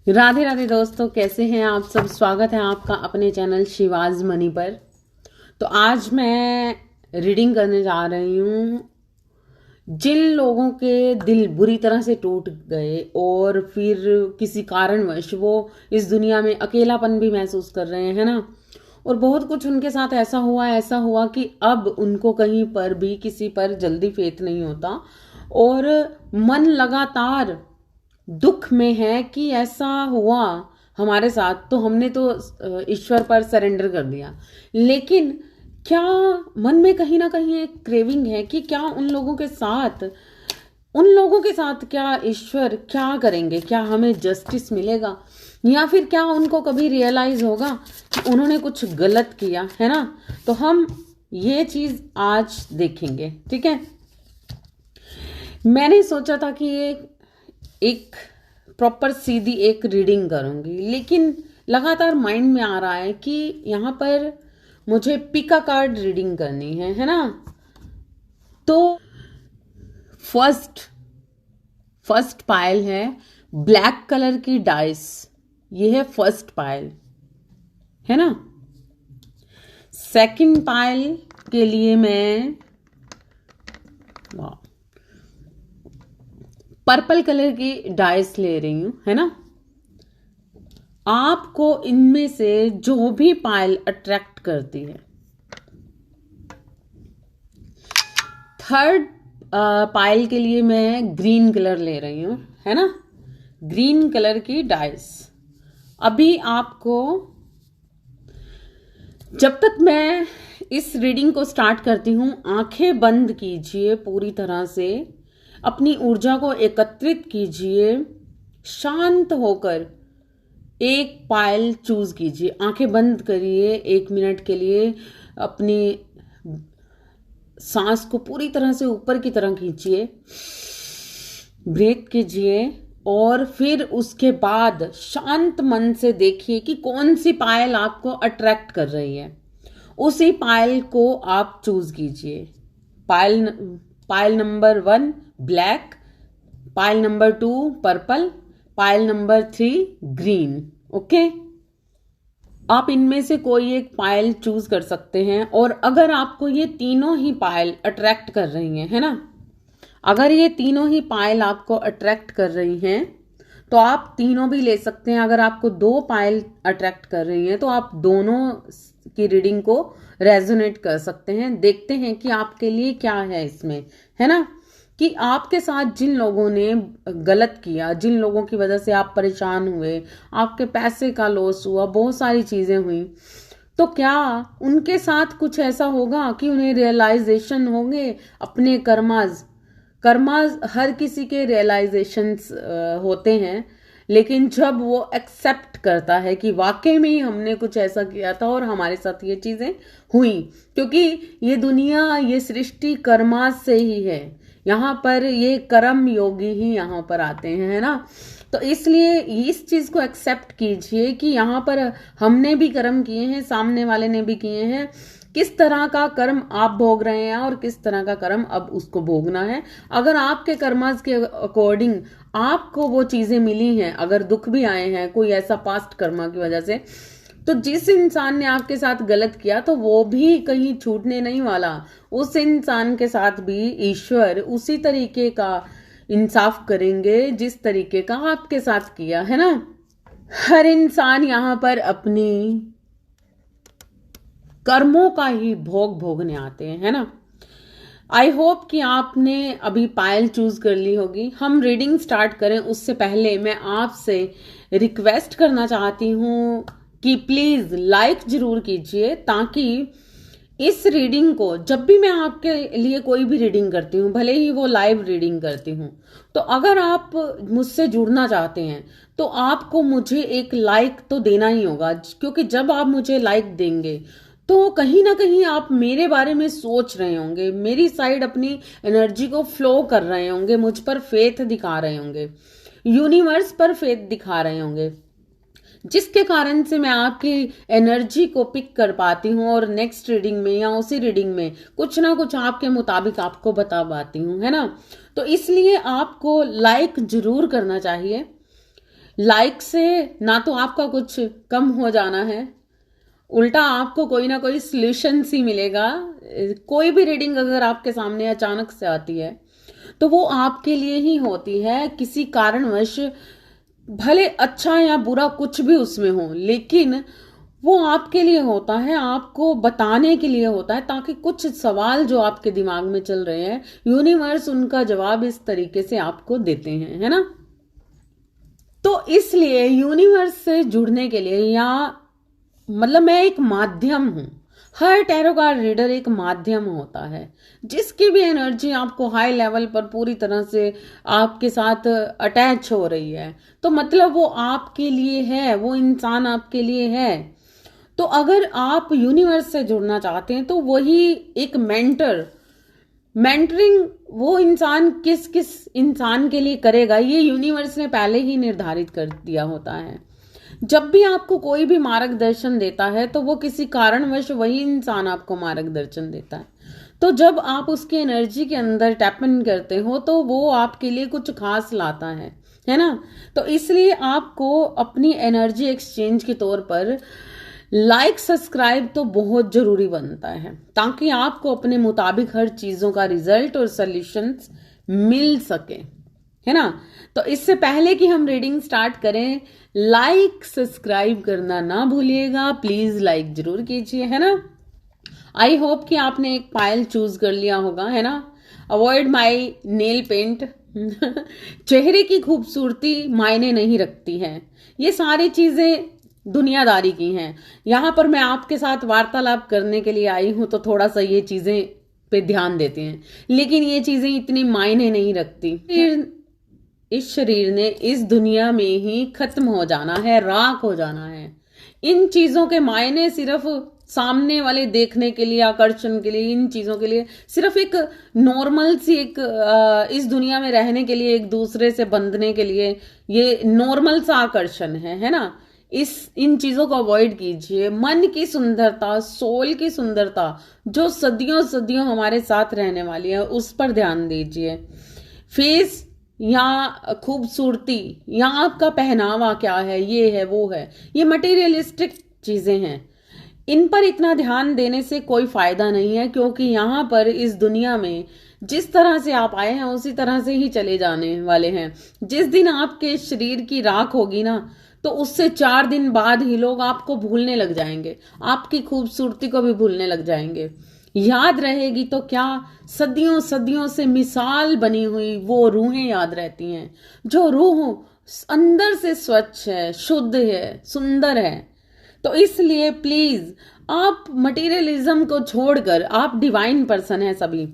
राधे राधे दोस्तों, कैसे हैं आप सब। स्वागत है आपका अपने चैनल शिवाज मनी पर। तो आज मैं रीडिंग करने जा रही हूँ जिन लोगों के दिल बुरी तरह से टूट गए और फिर किसी कारणवश वो इस दुनिया में अकेलापन भी महसूस कर रहे हैं ना, और बहुत कुछ उनके साथ ऐसा हुआ कि अब उनको कहीं पर भी किसी पर जल्दी फेथ नहीं होता और मन लगातार दुख में है कि ऐसा हुआ हमारे साथ, तो हमने तो ईश्वर पर सरेंडर कर दिया। लेकिन क्या मन में कहीं ना कहीं एक क्रेविंग है कि क्या उन लोगों के साथ क्या ईश्वर क्या करेंगे, क्या हमें जस्टिस मिलेगा, या फिर क्या उनको कभी रियलाइज होगा कि उन्होंने कुछ गलत किया है ना। तो हम ये चीज आज देखेंगे, ठीक है। मैंने सोचा था कि ये एक प्रॉपर सीधी एक रीडिंग करूंगी, लेकिन लगातार माइंड में आ रहा है कि यहाँ पर मुझे पिका कार्ड रीडिंग करनी है ना। तो फर्स्ट पाइल है ब्लैक कलर की डाइस, ये है फर्स्ट पाइल, है ना। सेकंड पाइल के लिए मैं पर्पल कलर की डाइस ले रही हूं, है ना। आपको इनमें से जो भी पाइल अट्रैक्ट करती है। थर्ड पाइल के लिए मैं ग्रीन कलर ले रही हूं, है ना। ग्रीन कलर की डाइस। अभी आपको, जब तक मैं इस रीडिंग को स्टार्ट करती हूं, आंखें बंद कीजिए, पूरी तरह से अपनी ऊर्जा को एकत्रित कीजिए, शांत होकर एक पाइल चूज कीजिए। आंखें बंद करिए 1 मिनट के लिए, अपनी सांस को पूरी तरह से ऊपर की तरह खींचिए, ब्रीथ कीजिए, और फिर उसके बाद शांत मन से देखिए कि कौन सी पायल आपको अट्रैक्ट कर रही है। उसी पायल को आप चूज कीजिए। Pile number 1 black, pile number 2 purple, pile number 3 green. Okay, आप इनमें से कोई एक पायल चूज कर सकते हैं। और अगर आपको ये तीनों ही पायल अट्रैक्ट कर रही हैं, है ना, अगर ये तीनों ही पायल आपको अट्रैक्ट कर रही हैं तो आप तीनों भी ले सकते हैं। अगर आपको 2 पायल अट्रैक्ट कर रही हैं तो आप दोनों की रीडिंग को रेजोनेट कर सकते हैं। देखते हैं कि आपके लिए क्या है इसमें, है ना। कि आपके साथ जिन लोगों ने गलत किया, जिन लोगों की वजह से आप परेशान हुए, आपके पैसे का लॉस हुआ, बहुत सारी चीजें हुई, तो क्या उनके साथ कुछ ऐसा होगा कि उन्हें रियलाइजेशन होंगे अपने कर्मास। हर किसी के रियलाइजेशंस होते हैं, लेकिन जब वो एक्सेप्ट करता है कि वाकई में ही हमने कुछ ऐसा किया था और हमारे साथ ये चीजें हुई, क्योंकि ये दुनिया, ये सृष्टि कर्मास से ही है। यहाँ पर ये कर्म योगी ही यहाँ पर आते हैं, है ना। तो इसलिए इस चीज को एक्सेप्ट कीजिए कि यहाँ पर हमने भी कर्म किए हैं, सामने वाले ने भी किए हैं। किस तरह का कर्म आप भोग रहे हैं और किस तरह का कर्म अब उसको भोगना है। अगर आपके कर्मास के अकॉर्डिंग आपको वो चीजें मिली हैं, अगर दुख भी आए हैं कोई ऐसा पास्ट कर्मा की वजह से, तो जिस इंसान ने आपके साथ गलत किया तो वो भी कहीं छूटने नहीं वाला। उस इंसान के साथ भी ईश्वर उसी तरीके का इंसाफ करेंगे जिस तरीके का आपके साथ किया, है ना। हर इंसान यहाँ पर अपनी कर्मों का ही भोग भोगने आते हैं, है ना। आई होप कि आपने अभी पायल चूज कर ली होगी। हम रीडिंग स्टार्ट करें उससे पहले मैं आपसे रिक्वेस्ट करना चाहती हूँ कि प्लीज लाइक जरूर कीजिए, ताकि इस रीडिंग को, जब भी मैं आपके लिए कोई भी रीडिंग करती हूँ, भले ही वो लाइव रीडिंग करती हूँ, तो अगर आप मुझसे जुड़ना चाहते हैं तो आपको मुझे एक लाइक तो देना ही होगा, क्योंकि जब आप मुझे लाइक देंगे तो कहीं ना कहीं आप मेरे बारे में सोच रहे होंगे, मेरी साइड अपनी एनर्जी को फ्लो कर रहे होंगे, मुझ पर फेथ दिखा रहे होंगे, यूनिवर्स पर फेथ दिखा रहे होंगे, जिसके कारण से मैं आपकी एनर्जी को पिक कर पाती हूँ और नेक्स्ट रीडिंग में या उसी रीडिंग में कुछ ना कुछ आपके मुताबिक आपको बता पाती हूँ, है ना। तो इसलिए आपको लाइक जरूर करना चाहिए। लाइक से ना तो आपका कुछ कम हो जाना है, उल्टा आपको कोई ना कोई सॉल्यूशन ही मिलेगा। कोई भी रीडिंग अगर आपके सामने अचानक से आती है तो वो आपके लिए ही होती है। किसी कारणवश भले अच्छा या बुरा कुछ भी उसमें हो, लेकिन वो आपके लिए होता है, आपको बताने के लिए होता है, ताकि कुछ सवाल जो आपके दिमाग में चल रहे हैं, यूनिवर्स उनका जवाब इस तरीके से आपको देते हैं, है ना। तो इसलिए यूनिवर्स से जुड़ने के लिए, या मतलब मैं एक माध्यम हूं, हर टैरो कार्ड रीडर एक माध्यम होता है। जिसकी भी एनर्जी आपको हाई लेवल पर पूरी तरह से आपके साथ अटैच हो रही है, तो मतलब वो आपके लिए है, वो इंसान आपके लिए है। तो अगर आप यूनिवर्स से जुड़ना चाहते हैं तो वही एक मेंटरिंग वो इंसान किस किस इंसान के लिए करेगा, ये यूनिवर्स ने पहले ही निर्धारित कर दिया होता है। जब भी आपको कोई भी मार्गदर्शन देता है तो वो किसी कारणवश वही इंसान आपको मार्गदर्शन देता है। तो जब आप उसकी एनर्जी के अंदर टैप इन करते हो तो वो आपके लिए कुछ खास लाता है ना। तो इसलिए आपको अपनी एनर्जी एक्सचेंज के तौर पर लाइक सब्सक्राइब तो बहुत जरूरी बनता है, ताकि आपको अपने मुताबिक हर चीजों का रिजल्ट और सॉल्यूशंस मिल सके, है ना। तो इससे पहले कि हम रीडिंग स्टार्ट करें, लाइक सब्सक्राइब करना ना भूलिएगा, प्लीज लाइक जरूर कीजिए, है ना। आई होप कि आपने एक पायल चूज कर लिया होगा, है ना। Avoid my nail paint. चेहरे की खूबसूरती मायने नहीं रखती है, ये सारी चीजें दुनियादारी की हैं। यहाँ पर मैं आपके साथ वार्तालाप करने के लिए आई हूं, तो थोड़ा सा ये चीजें पे ध्यान देते हैं, लेकिन ये चीजें इतनी मायने नहीं रखती। इस शरीर ने इस दुनिया में ही खत्म हो जाना है, राख हो जाना है। इन चीजों के मायने सिर्फ सामने वाले देखने के लिए, आकर्षण के लिए, इन चीजों के लिए सिर्फ एक नॉर्मल सी एक इस दुनिया में रहने के लिए, एक दूसरे से बंधने के लिए ये नॉर्मल सा आकर्षण है ना। इन चीजों को अवॉइड कीजिए। मन की सुंदरता, सोल की सुंदरता जो सदियों सदियों हमारे साथ रहने वाली है, उस पर ध्यान दीजिए। फेस या खूबसूरती या आपका पहनावा क्या है, ये है वो है, ये मटेरियलिस्टिक चीजें हैं। इन पर इतना ध्यान देने से कोई फायदा नहीं है, क्योंकि यहाँ पर इस दुनिया में जिस तरह से आप आए हैं उसी तरह से ही चले जाने वाले हैं। जिस दिन आपके शरीर की राख होगी ना, तो उससे 4 दिन बाद ही लोग आपको भूलने लग जाएंगे, आपकी खूबसूरती को भी भूलने लग जाएंगे। याद रहेगी तो क्या, सदियों सदियों से मिसाल बनी हुई वो रूहें याद रहती हैं, जो रूह अंदर से स्वच्छ है, शुद्ध है, सुंदर है। तो इसलिए प्लीज आप मटेरियलिज्म को छोड़कर, आप डिवाइन पर्सन हैं सभी,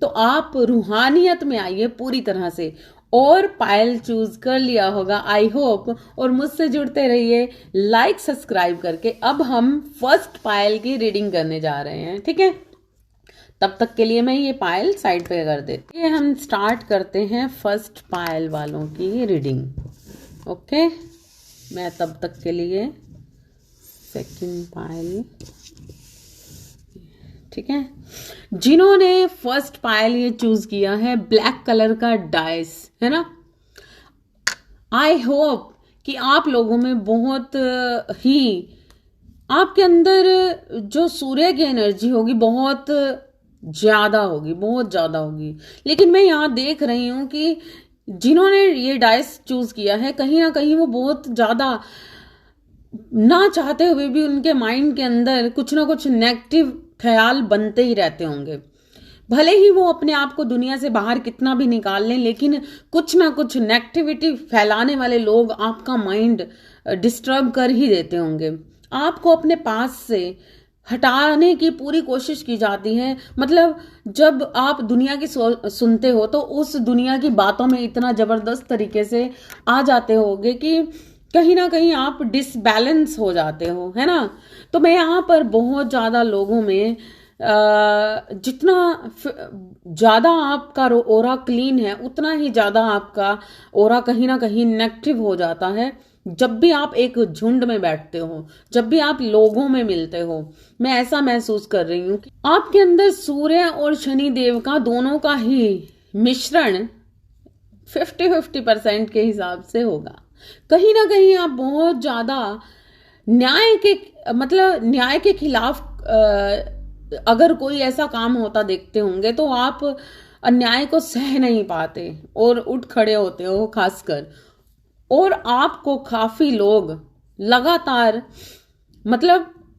तो आप रूहानियत में आइए पूरी तरह से। और पायल चूज कर लिया होगा आई होप, और मुझसे जुड़ते रहिए लाइक सब्सक्राइब करके। अब हम फर्स्ट पायल की रीडिंग करने जा रहे हैं, ठीक है। तब तक के लिए मैं ये पायल साइड पे कर देती हूँ। हम स्टार्ट करते हैं फर्स्ट पायल वालों की रीडिंग। ओके, मैं तब तक के लिए सेकंड पायल, ठीक है। जिन्होंने फर्स्ट पायल ये चूज किया है, ब्लैक कलर का डाइस, है ना। आई होप कि आप लोगों में बहुत ही, आपके अंदर जो सूर्य की एनर्जी होगी बहुत ज्यादा होगी, बहुत ज्यादा होगी। लेकिन मैं यहाँ देख रही हूं कि जिन्होंने ये डाइस चूज किया है, कहीं ना कहीं वो बहुत ज्यादा ना चाहते हुए भी उनके माइंड के अंदर कुछ ना कुछ नेगेटिव ख्याल बनते ही रहते होंगे। भले ही वो अपने आप को दुनिया से बाहर कितना भी निकाल लें, लेकिन कुछ ना कुछ नेगेटिविटी फैलाने वाले लोग आपका माइंड डिस्टर्ब कर ही देते होंगे। आपको अपने पास से हटाने की पूरी कोशिश की जाती है। मतलब जब आप दुनिया की सुनते हो तो उस दुनिया की बातों में इतना जबरदस्त तरीके से आ जाते होगे कि कहीं ना कहीं आप डिसबैलेंस हो जाते हो, है ना। तो मैं यहाँ पर बहुत ज्यादा लोगों में जितना ज्यादा आपका ओरा क्लीन है, उतना ही ज्यादा आपका ओरा कहीं ना कहीं नेगेटिव हो जाता है। जब भी आप एक झुंड में बैठते हो, जब भी आप लोगों में मिलते हो, मैं ऐसा महसूस कर रही हूँ कि आपके अंदर सूर्य और शनि देव का दोनों का ही मिश्रण 50-50% के हिसाब से होगा। कहीं ना कहीं आप बहुत ज्यादा न्याय के न्याय के खिलाफ अगर कोई ऐसा काम होता देखते होंगे तो आप अन्याय को सह नहीं पाते और उठ खड़े होते हो खासकर। और आपको काफी लोग लगातार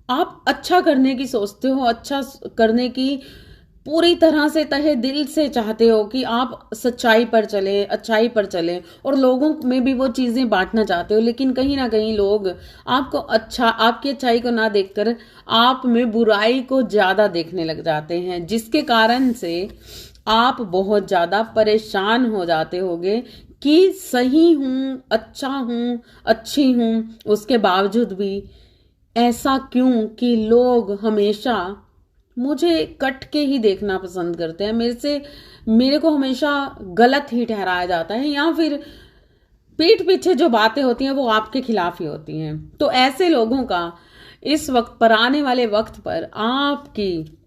आप अच्छा करने की सोचते हो, अच्छा करने की पूरी तरह से तहे दिल से चाहते हो कि आप सच्चाई पर चले, अच्छाई पर चले और लोगों में भी वो चीजें बांटना चाहते हो, लेकिन कहीं ना कहीं लोग आपको आपकी अच्छाई को ना देखकर आप में बुराई को ज्यादा देखने लग जाते हैं, जिसके कारण से आप बहुत ज्यादा परेशान हो जाते होगे कि सही हूं, अच्छा हूं, अच्छी हूं, उसके बावजूद भी ऐसा क्यों कि लोग हमेशा मुझे कट के ही देखना पसंद करते हैं, मेरे को हमेशा गलत ही ठहराया जाता है, या फिर पीठ पीछे जो बातें होती हैं वो आपके खिलाफ ही होती हैं। तो ऐसे लोगों का इस वक्त पर, आने वाले वक्त पर आपकी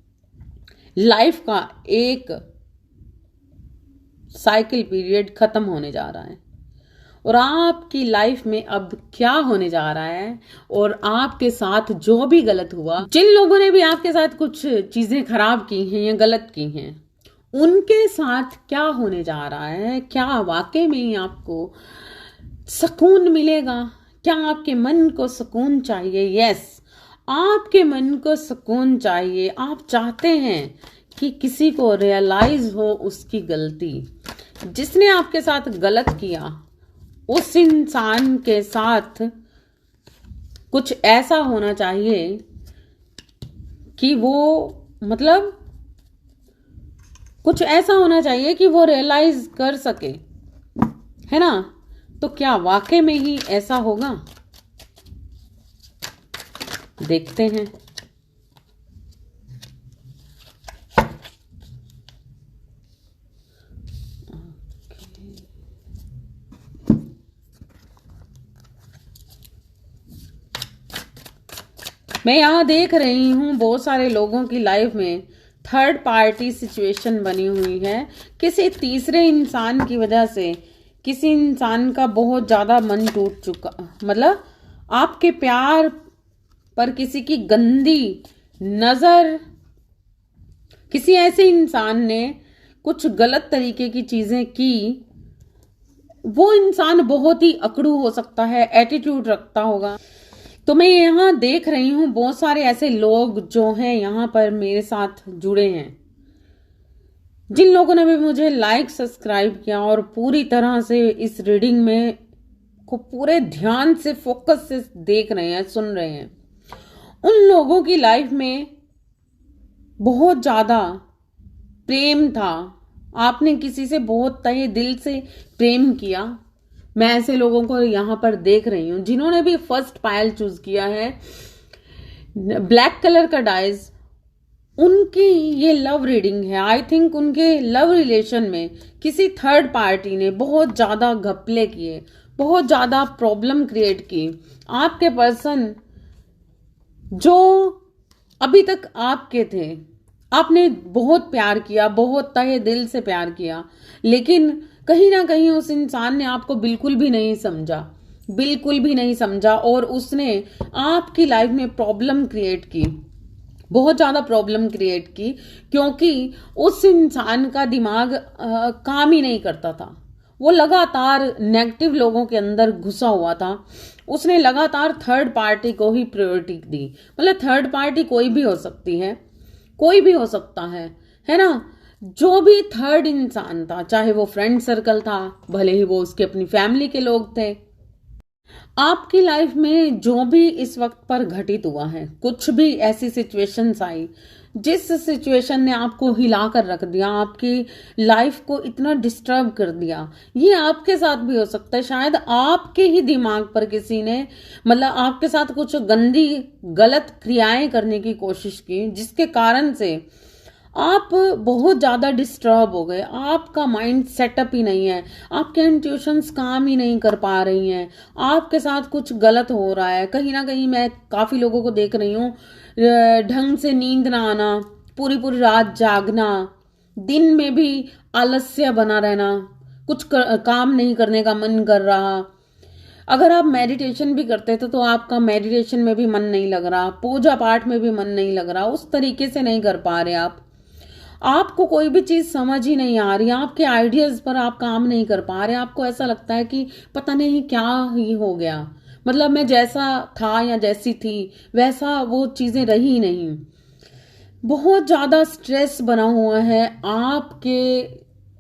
लाइफ का एक साइकिल पीरियड खत्म होने जा रहा है और आपकी लाइफ में अब क्या होने जा रहा है और आपके साथ जो भी गलत हुआ, जिन लोगों ने भी आपके साथ कुछ चीजें खराब की हैं या गलत की हैं, उनके साथ क्या होने जा रहा है, क्या वाकई में ही आपको सुकून मिलेगा, क्या आपके मन को सुकून चाहिए? यस, आपके मन को सुकून चाहिए। आप चाहते हैं कि किसी को रियलाइज हो उसकी गलती, जिसने आपके साथ गलत किया उस इंसान के साथ कुछ ऐसा होना चाहिए कि वो कुछ ऐसा होना चाहिए कि वो रियलाइज कर सके, है ना? तो क्या वाकई में ही ऐसा होगा? देखते हैं। मैं यहाँ देख रही हूँ बहुत सारे लोगों की लाइफ में थर्ड पार्टी सिचुएशन बनी हुई है। किसी तीसरे इंसान की वजह से किसी इंसान का बहुत ज्यादा मन टूट चुका, आपके प्यार पर किसी की गंदी नजर, किसी ऐसे इंसान ने कुछ गलत तरीके की चीजें की। वो इंसान बहुत ही अकड़ू हो सकता है, एटीट्यूड रखता होगा। तो मैं यहाँ देख रही हूँ बहुत सारे ऐसे लोग जो हैं यहाँ पर मेरे साथ जुड़े हैं, जिन लोगों ने भी मुझे लाइक सब्सक्राइब किया और पूरी तरह से इस रीडिंग में को पूरे ध्यान से, फोकस से देख रहे हैं, सुन रहे हैं। उन लोगों की लाइफ में बहुत ज्यादा प्रेम था, आपने किसी से बहुत तहे दिल से प्रेम किया। मैं ऐसे लोगों को यहां पर देख रही हूं जिन्होंने भी फर्स्ट पायल चूज किया है, ब्लैक कलर का डाइज, उनकी ये लव रीडिंग है। आई थिंक उनके लव रिलेशन में किसी थर्ड पार्टी ने बहुत ज्यादा घपले किए, बहुत ज्यादा प्रॉब्लम क्रिएट की। आपके पर्सन जो अभी तक आपके थे, आपने बहुत प्यार किया, बहुत तहे दिल से प्यार किया, लेकिन कहीं ना कहीं उस इंसान ने आपको बिल्कुल भी नहीं समझा, बिल्कुल भी नहीं समझा, और उसने आपकी लाइफ में प्रॉब्लम क्रिएट की, बहुत ज्यादा प्रॉब्लम क्रिएट की, क्योंकि उस इंसान का दिमाग काम ही नहीं करता था। वो लगातार नेगेटिव लोगों के अंदर घुसा हुआ था। उसने लगातार थर्ड पार्टी को ही प्रायोरिटी दी। थर्ड पार्टी कोई भी हो सकती है, कोई भी हो सकता है ना? जो भी थर्ड इंसान था, चाहे वो फ्रेंड सर्कल था, भले ही वो उसके अपनी फैमिली के लोग थे, आपकी लाइफ में जो भी इस वक्त पर घटित हुआ है, कुछ भी ऐसी सिचुएशंस आई जिस सिचुएशन ने आपको हिला कर रख दिया, आपकी लाइफ को इतना डिस्टर्ब कर दिया, ये आपके साथ भी हो सकता है। शायद आपके ही दिमाग पर किसी ने आपके साथ कुछ गंदी गलत क्रियाएं करने की कोशिश की, जिसके कारण से आप बहुत ज्यादा डिस्टर्ब हो गए। आपका माइंड सेटअप ही नहीं है, आपके इंट्यूशंस काम ही नहीं कर पा रही हैं, आपके साथ कुछ गलत हो रहा है। कहीं ना कहीं मैं काफी लोगों को देख रही हूँ, ढंग से नींद ना आना, पूरी पूरी रात जागना, दिन में भी आलस्य बना रहना, कुछ काम नहीं करने का मन कर रहा, अगर आप मेडिटेशन भी करते थे तो आपका मेडिटेशन में भी मन नहीं लग रहा, पूजा पाठ में भी मन नहीं लग रहा, उस तरीके से नहीं कर पा रहे आप, आपको कोई भी चीज समझ ही नहीं आ रही, आपके आइडियाज पर आप काम नहीं कर पा रहे, आपको ऐसा लगता है कि पता नहीं क्या ही हो गया, मतलब मैं जैसा था या जैसी थी वैसा वो चीजें रही नहीं, बहुत ज्यादा स्ट्रेस बना हुआ है आपके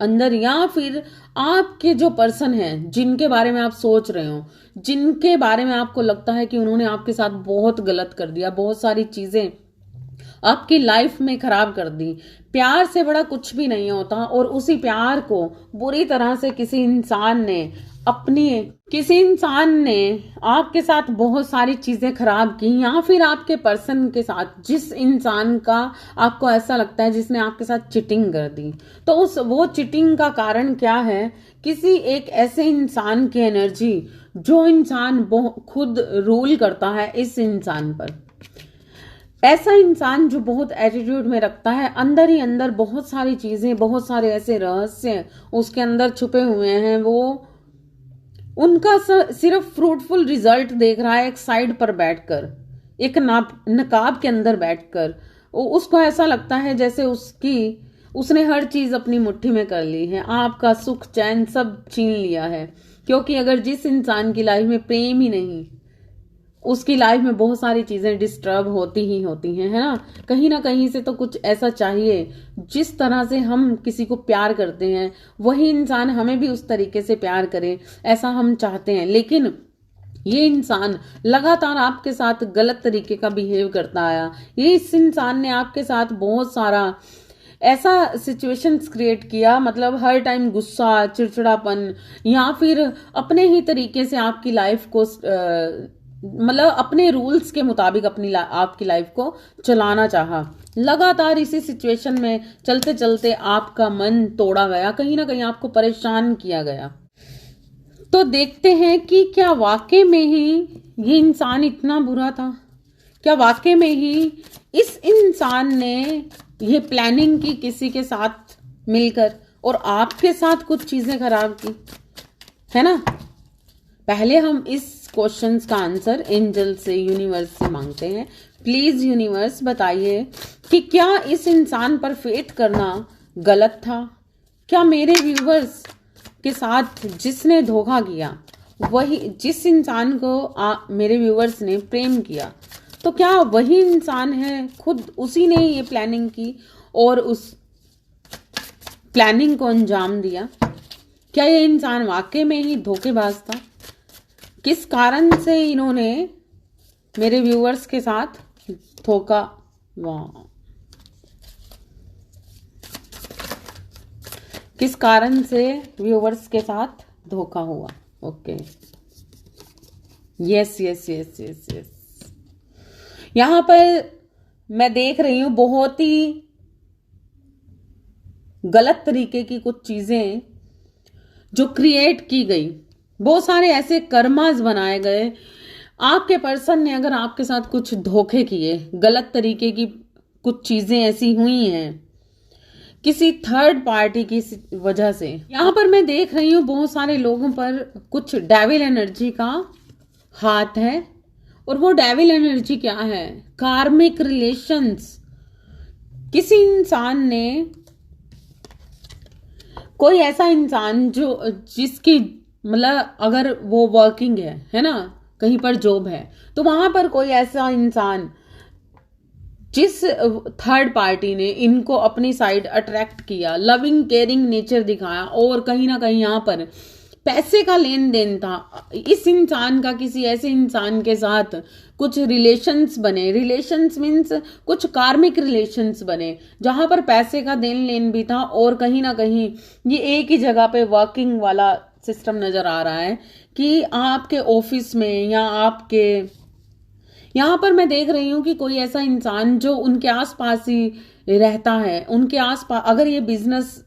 अंदर, या फिर आपके जो पर्सन हैं जिनके बारे में आप सोच रहे हो, जिनके बारे में आपको लगता है कि उन्होंने आपके साथ बहुत गलत कर दिया, बहुत सारी चीजें आपकी लाइफ में खराब कर दी। प्यार से बड़ा कुछ भी नहीं होता, और उसी प्यार को बुरी तरह से किसी इंसान ने आपके साथ बहुत सारी चीजें खराब की, या फिर आपके पर्सन के साथ, जिस इंसान का आपको ऐसा लगता है जिसने आपके साथ चिटिंग कर दी, तो वो चिटिंग का कारण क्या है? किसी एक ऐसे इंसान की एनर्जी, जो इंसान खुद रूल करता है इस इंसान पर, ऐसा इंसान जो बहुत एटीट्यूड में रखता है, अंदर ही अंदर बहुत सारी चीजें, बहुत सारे ऐसे रहस्य उसके अंदर छुपे हुए हैं, वो उनका सिर्फ फ्रूटफुल रिजल्ट देख रहा है एक साइड पर बैठकर, एक नकाब के अंदर बैठकर। उसको ऐसा लगता है जैसे उसने हर चीज अपनी मुट्ठी में कर ली है, आपका सुख चैन सब छीन लिया है। क्योंकि अगर जिस इंसान की लाइफ में प्रेम ही नहीं, उसकी लाइफ में बहुत सारी चीजें डिस्टर्ब होती ही होती हैं, है ना कहीं से तो कुछ ऐसा चाहिए, जिस तरह से हम किसी को प्यार करते हैं वही इंसान हमें भी उस तरीके से प्यार करे, ऐसा हम चाहते हैं। लेकिन ये इंसान लगातार आपके साथ गलत तरीके का बिहेव करता आया, इस इंसान ने आपके साथ बहुत सारा ऐसा सिचुएशंस क्रिएट किया, मतलब हर टाइम गुस्सा, चिड़चिड़ापन, या फिर अपने ही तरीके से आपकी लाइफ को मतलब अपने रूल्स के मुताबिक आपकी लाइफ को चलाना चाहा। लगातार इसी सिचुएशन में चलते चलते आपका मन तोड़ा गया, कहीं ना कहीं आपको परेशान किया गया। तो देखते हैं कि क्या वाकई में ही ये इंसान इतना बुरा था? क्या वाकई में ही इस इंसान ने ये प्लानिंग की किसी के साथ मिलकर और आपके साथ कुछ चीजें खराब की, है ना? पहले हम इस क्वेश्चंस का आंसर एंजल से, यूनिवर्स से मांगते हैं। प्लीज यूनिवर्स बताइए कि क्या इस इंसान पर फेथ करना गलत था? क्या मेरे व्यूवर्स के साथ जिसने धोखा किया, वही जिस इंसान को मेरे व्यूवर्स ने प्रेम किया, तो क्या वही इंसान है, खुद उसी ने ये प्लानिंग की और उस प्लानिंग को अंजाम दिया? क्या ये इंसान वाकई में ही धोखेबाज था? किस कारण से इन्होंने मेरे व्यूअर्स के साथ धोखा, किस कारण से व्यूअर्स के साथ धोखा हुआ? Okay, yes yes yes yes yes. यहां पर मैं देख रही हूं बहुत ही गलत तरीके की कुछ चीजें जो क्रिएट की गई, बहुत सारे ऐसे कर्मास बनाए गए। आपके पर्सन ने अगर आपके साथ कुछ धोखे किए, गलत तरीके की कुछ चीजें ऐसी हुई हैं किसी थर्ड पार्टी की वजह से। यहां पर मैं देख रही हूं बहुत सारे लोगों पर कुछ डेविल एनर्जी का हाथ है, और वो डेविल एनर्जी क्या है? कार्मिक रिलेशंस। किसी इंसान ने, कोई ऐसा इंसान जिसकी मतलब अगर वो वर्किंग है ना, कहीं पर जॉब है, तो वहां पर कोई ऐसा इंसान जिस थर्ड पार्टी ने इनको अपनी साइड अट्रैक्ट किया, लविंग केयरिंग नेचर दिखाया, और कहीं ना कहीं यहाँ पर पैसे का लेन देन था इस इंसान का, किसी ऐसे इंसान के साथ कुछ रिलेशंस बने। रिलेशंस मीन्स कुछ कार्मिक रिलेशंस बने जहां पर पैसे का देन लेन भी था, और कहीं ना कहीं ये एक ही जगह पे वर्किंग वाला सिस्टम नजर आ रहा है कि आपके ऑफिस में या आपके यहाँ पर मैं देख रही हूँ कि कोई ऐसा इंसान जो उनके आसपास ही रहता है, उनके आसपास, अगर ये बिजनेस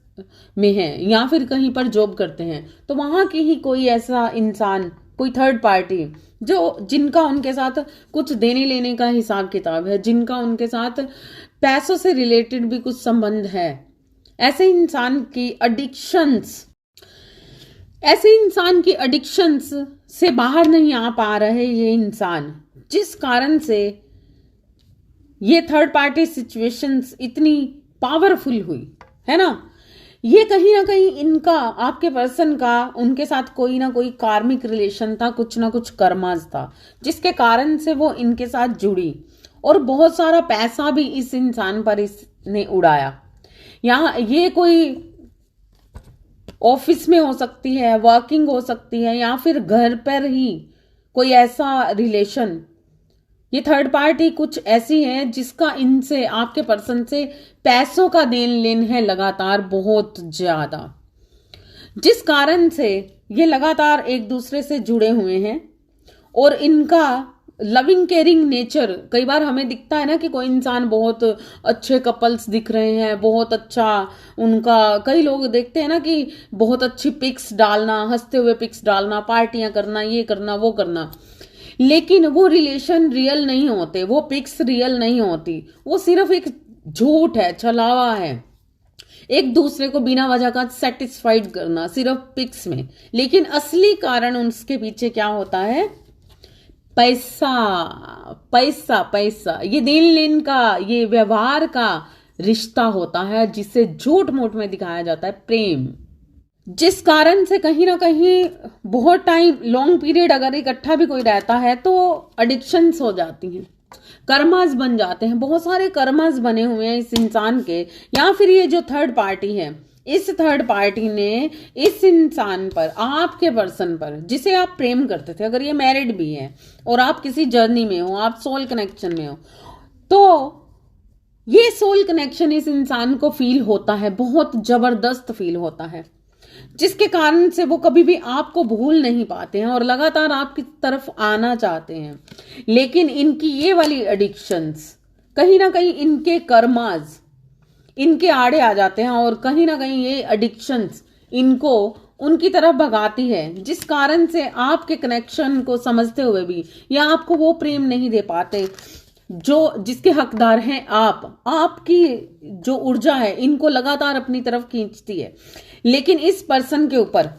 में है या फिर कहीं पर जॉब करते हैं, तो वहां की ही कोई ऐसा इंसान, कोई थर्ड पार्टी जिनका उनके साथ कुछ देने लेने का हिसाब किताब है, जिनका उनके साथ पैसों से रिलेटेड भी कुछ संबंध है। ऐसे इंसान की एडिक्शंस से बाहर नहीं आ पा रहे ये इंसान, जिस कारण से ये थर्ड पार्टी सिचुएशंस इतनी पावरफुल हुई है ना। ये कहीं ना कहीं इनका, आपके पर्सन का, उनके साथ कोई ना कोई कार्मिक रिलेशन था, कुछ ना कुछ कर्मास था, जिसके कारण से वो इनके साथ जुड़ी और बहुत सारा पैसा भी इस इंसान पर इसने उड़ाया। यहाँ ये कोई ऑफिस में हो सकती है, वर्किंग हो सकती है, या फिर घर पर ही कोई ऐसा रिलेशन। ये थर्ड पार्टी कुछ ऐसी है जिसका इनसे, आपके पर्सन से पैसों का देन लेन है लगातार, बहुत ज्यादा, जिस कारण से ये लगातार एक दूसरे से जुड़े हुए हैं। और इनका लविंग केयरिंग नेचर, कई बार हमें दिखता है ना कि कोई इंसान बहुत अच्छे कपल्स दिख रहे हैं, बहुत अच्छा उनका, कई लोग देखते हैं ना कि बहुत अच्छी पिक्स डालना, हंसते हुए पिक्स डालना, पार्टियां करना, ये करना वो करना, लेकिन वो रिलेशन रियल नहीं होते, वो पिक्स रियल नहीं होती, वो सिर्फ एक झूठ है, छलावा है, एक दूसरे को बिना वजह का सेटिस्फाइड करना सिर्फ पिक्स में। लेकिन असली कारण उसके पीछे क्या होता है? पैसा पैसा पैसा। ये देन लेन का, ये व्यवहार का रिश्ता होता है जिसे झूठ मूठ में दिखाया जाता है प्रेम, जिस कारण से कहीं ना कहीं बहुत टाइम, लॉन्ग पीरियड अगर इकट्ठा भी कोई रहता है तो एडिक्शंस हो जाती हैं, कर्मास बन जाते हैं, बहुत सारे कर्मास बने हुए हैं इस इंसान के। या फिर ये जो थर्ड पार्टी है, इस थर्ड पार्टी ने इस इंसान पर, आपके पर्सन पर, जिसे आप प्रेम करते थे, अगर ये मैरिड भी है और आप किसी जर्नी में हो, आप सोल कनेक्शन में हो, तो ये सोल कनेक्शन इस इंसान को फील होता है, बहुत जबरदस्त फील होता है, जिसके कारण से वो कभी भी आपको भूल नहीं पाते हैं और लगातार आपकी तरफ आना चाहते हैं। लेकिन इनकी ये वाली एडिक्शंस कहीं ना कहीं इनके कर्मास इनके आड़े आ जाते हैं और कहीं ना कहीं ये एडिक्शंस इनको उनकी तरफ भगाती है, जिस कारण से आपके कनेक्शन को समझते हुए भी या आपको वो प्रेम नहीं दे पाते जो जिसके हकदार हैं आप। आपकी जो ऊर्जा है इनको लगातार अपनी तरफ खींचती है। लेकिन इस पर्सन के ऊपर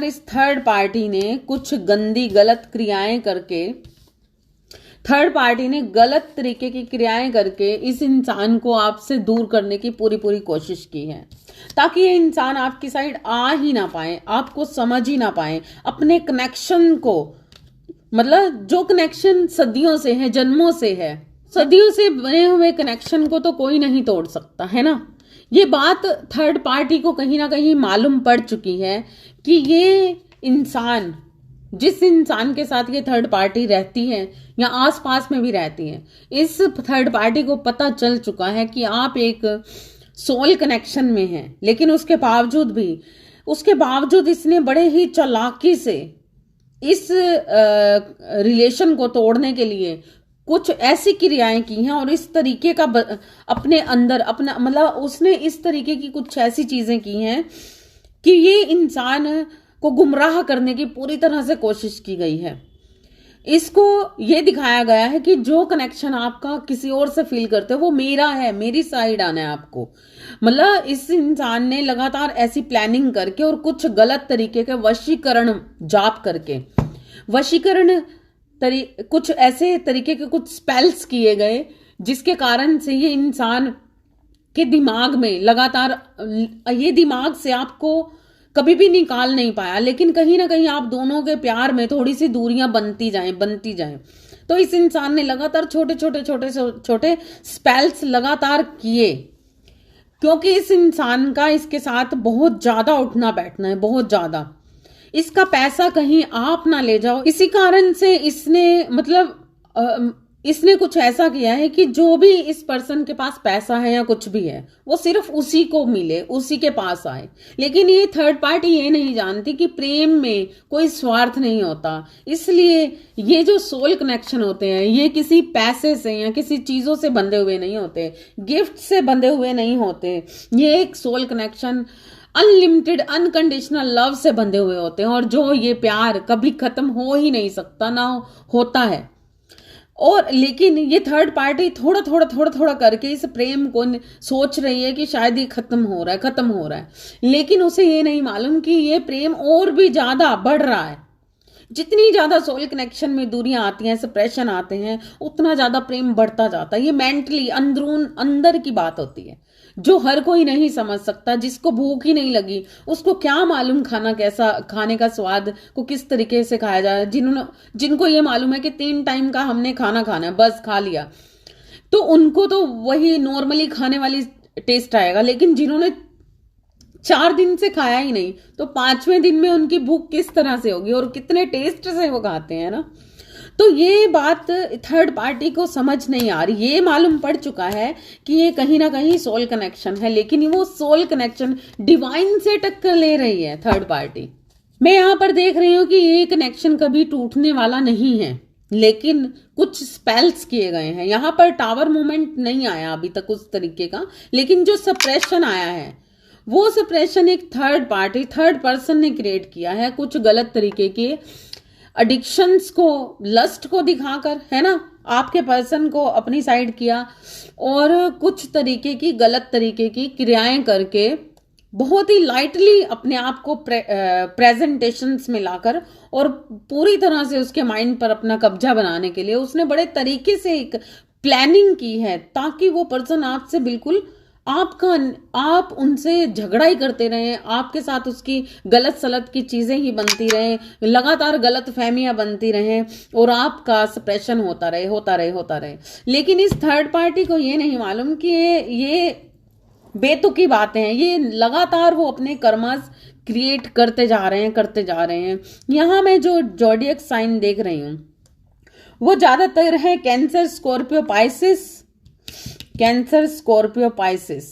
इस थर्ड पार्टी ने कुछ गंदी गलत क्रियाएं करके, थर्ड पार्टी ने गलत तरीके की क्रियाएं करके इस इंसान को आपसे दूर करने की पूरी कोशिश की है, ताकि ये इंसान आपकी साइड आ ही ना पाए, आपको समझ ही ना पाए, अपने कनेक्शन को, मतलब जो कनेक्शन सदियों से है, जन्मों से है, सदियों से बने हुए कनेक्शन को तो कोई नहीं तोड़ सकता है ना। ये बात थर्ड पार्टी को कहीं ना कहीं मालूम पड़ चुकी है कि ये इंसान, जिस इंसान के साथ ये थर्ड पार्टी रहती है या आसपास में भी रहती है, इस थर्ड पार्टी को पता चल चुका है कि आप एक सोल कनेक्शन में हैं। लेकिन उसके बावजूद इसने बड़े ही चालाकी से इस रिलेशन को तोड़ने के लिए कुछ ऐसी क्रियाएं की हैं और इस तरीके का अपने अंदर अपना, मतलब उसने इस तरीके की कुछ ऐसी चीजें की हैं कि ये इंसान को गुमराह करने की पूरी तरह से कोशिश की गई है। इसको ये दिखाया गया है कि जो कनेक्शन आपका किसी और से फील करते हो वो मेरा है, मेरी साइड आना है आपको। मतलब इस इंसान ने लगातार ऐसी प्लानिंग करके और कुछ गलत तरीके के वशीकरण जाप करके, कुछ ऐसे तरीके के कुछ स्पेल्स किए गए जिसके कारण से ये इंसान के दिमाग में लगातार, ये दिमाग से आपको कभी भी निकाल नहीं पाया। लेकिन कहीं ना कहीं आप दोनों के प्यार में थोड़ी सी दूरियां बनती जाएं। तो इस इंसान ने लगातार छोटे स्पेल्स लगातार किए, क्योंकि इस इंसान का इसके साथ बहुत ज्यादा उठना बैठना है, बहुत ज्यादा। इसका पैसा कहीं आप ना ले जाओ, इसी कारण से इसने कुछ ऐसा किया है कि जो भी इस पर्सन के पास पैसा है या कुछ भी है वो सिर्फ उसी को मिले, उसी के पास आए। लेकिन ये थर्ड पार्टी ये नहीं जानती कि प्रेम में कोई स्वार्थ नहीं होता। इसलिए ये जो सोल कनेक्शन होते हैं ये किसी पैसे से या किसी चीजों से बंधे हुए नहीं होते, गिफ्ट से बंधे हुए नहीं होते। ये एक soul connection unlimited unconditional love से बंधे हुए होते हैं, और जो ये प्यार कभी खत्म हो ही नहीं सकता, ना होता है। और लेकिन ये थर्ड पार्टी थोड़ा थोड़ा थोड़ा थोड़ा करके इस प्रेम को सोच रही है कि शायद ये खत्म हो रहा है, खत्म हो रहा है, लेकिन उसे ये नहीं मालूम कि ये प्रेम और भी ज्यादा बढ़ रहा है। जितनी ज्यादा सोल कनेक्शन में दूरियां आती हैं, सप्रेशन आते हैं, उतना ज्यादा प्रेम बढ़ता जाता है। ये मेंटली अंदरून अंदर की बात होती है जो हर कोई नहीं समझ सकता। जिसको भूख ही नहीं लगी उसको क्या मालूम खाना कैसा, खाने का स्वाद को किस तरीके से खाया जाए। जिनको ये मालूम है कि 3 टाइम का हमने खाना खाना है, बस खा लिया, तो उनको तो वही नॉर्मली खाने वाली टेस्ट आएगा। लेकिन जिन्होंने 4 दिन से खाया ही नहीं, तो 5वें दिन में उनकी भूख किस तरह से होगी और कितने टेस्ट से वो खाते हैं ना। तो ये बात थर्ड पार्टी को समझ नहीं आ रही। ये मालूम पड़ चुका है कि ये कहीं ना कहीं सोल कनेक्शन है, लेकिन वो सोल कनेक्शन डिवाइन से टक्कर ले रही है थर्ड पार्टी। मैं यहां पर देख रही हूं कि ये कनेक्शन कभी टूटने वाला नहीं है, लेकिन कुछ स्पेल्स किए गए हैं। यहां पर टावर मूवमेंट नहीं आया अभी तक उस तरीके का, लेकिन जो सप्रेशन आया है वो सप्रेशन एक थर्ड पार्टी, थर्ड पर्सन ने क्रिएट किया है। कुछ गलत तरीके के एडिक्शंस को, लस्ट को दिखाकर, है ना, आपके पर्सन को अपनी साइड किया और कुछ तरीके की गलत तरीके की क्रियाएं करके बहुत ही लाइटली अपने आप को प्रेजेंटेशंस में लाकर और पूरी तरह से उसके माइंड पर अपना कब्जा बनाने के लिए उसने बड़े तरीके से एक प्लानिंग की है, ताकि वो पर्सन आपसे बिल्कुल आप उनसे झगड़ा ही करते रहे, आपके साथ उसकी गलत सलत की चीजें ही बनती रहे, लगातार गलत फहमियां बनती रहे और आपका सप्रेशन होता रहे होता रहे होता रहे। लेकिन इस थर्ड पार्टी को ये नहीं मालूम कि ये बेतुकी बातें हैं। ये लगातार वो अपने कर्मस क्रिएट करते जा रहे हैं, करते जा रहे हैं। यहां मैं जो जॉडियक साइन देख रही हूं वो ज्यादातर है Cancer, Scorpio, Pisces, Cancer, Scorpio, Pisces,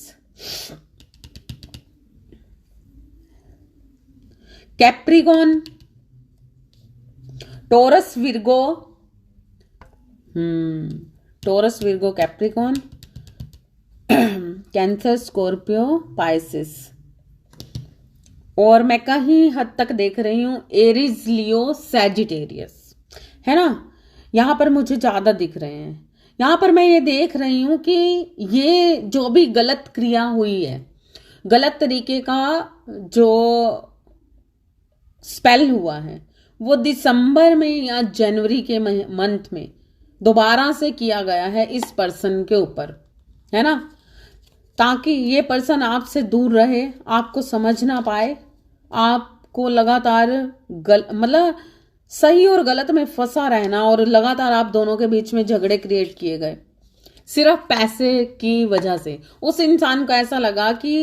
Capricorn, Taurus, Virgo, Taurus, Virgo, Capricorn, Cancer, Scorpio, Pisces. और मैं कहीं हद तक देख रही हूं एरीज, लियो, सैजिटेरियस, है ना। यहां पर मुझे ज्यादा दिख रहे हैं। यहां पर मैं ये देख रही हूं कि ये जो भी गलत क्रिया हुई है, गलत तरीके का जो स्पेल हुआ है, वो दिसंबर में या जनवरी के मंथ में दोबारा से किया गया है इस पर्सन के ऊपर, है ना, ताकि ये पर्सन आपसे दूर रहे, आपको समझ ना पाए, आपको लगातार मतलब सही और गलत में फंसा रहना, और लगातार आप दोनों के बीच में झगड़े क्रिएट किए गए सिर्फ पैसे की वजह से। उस इंसान को ऐसा लगा कि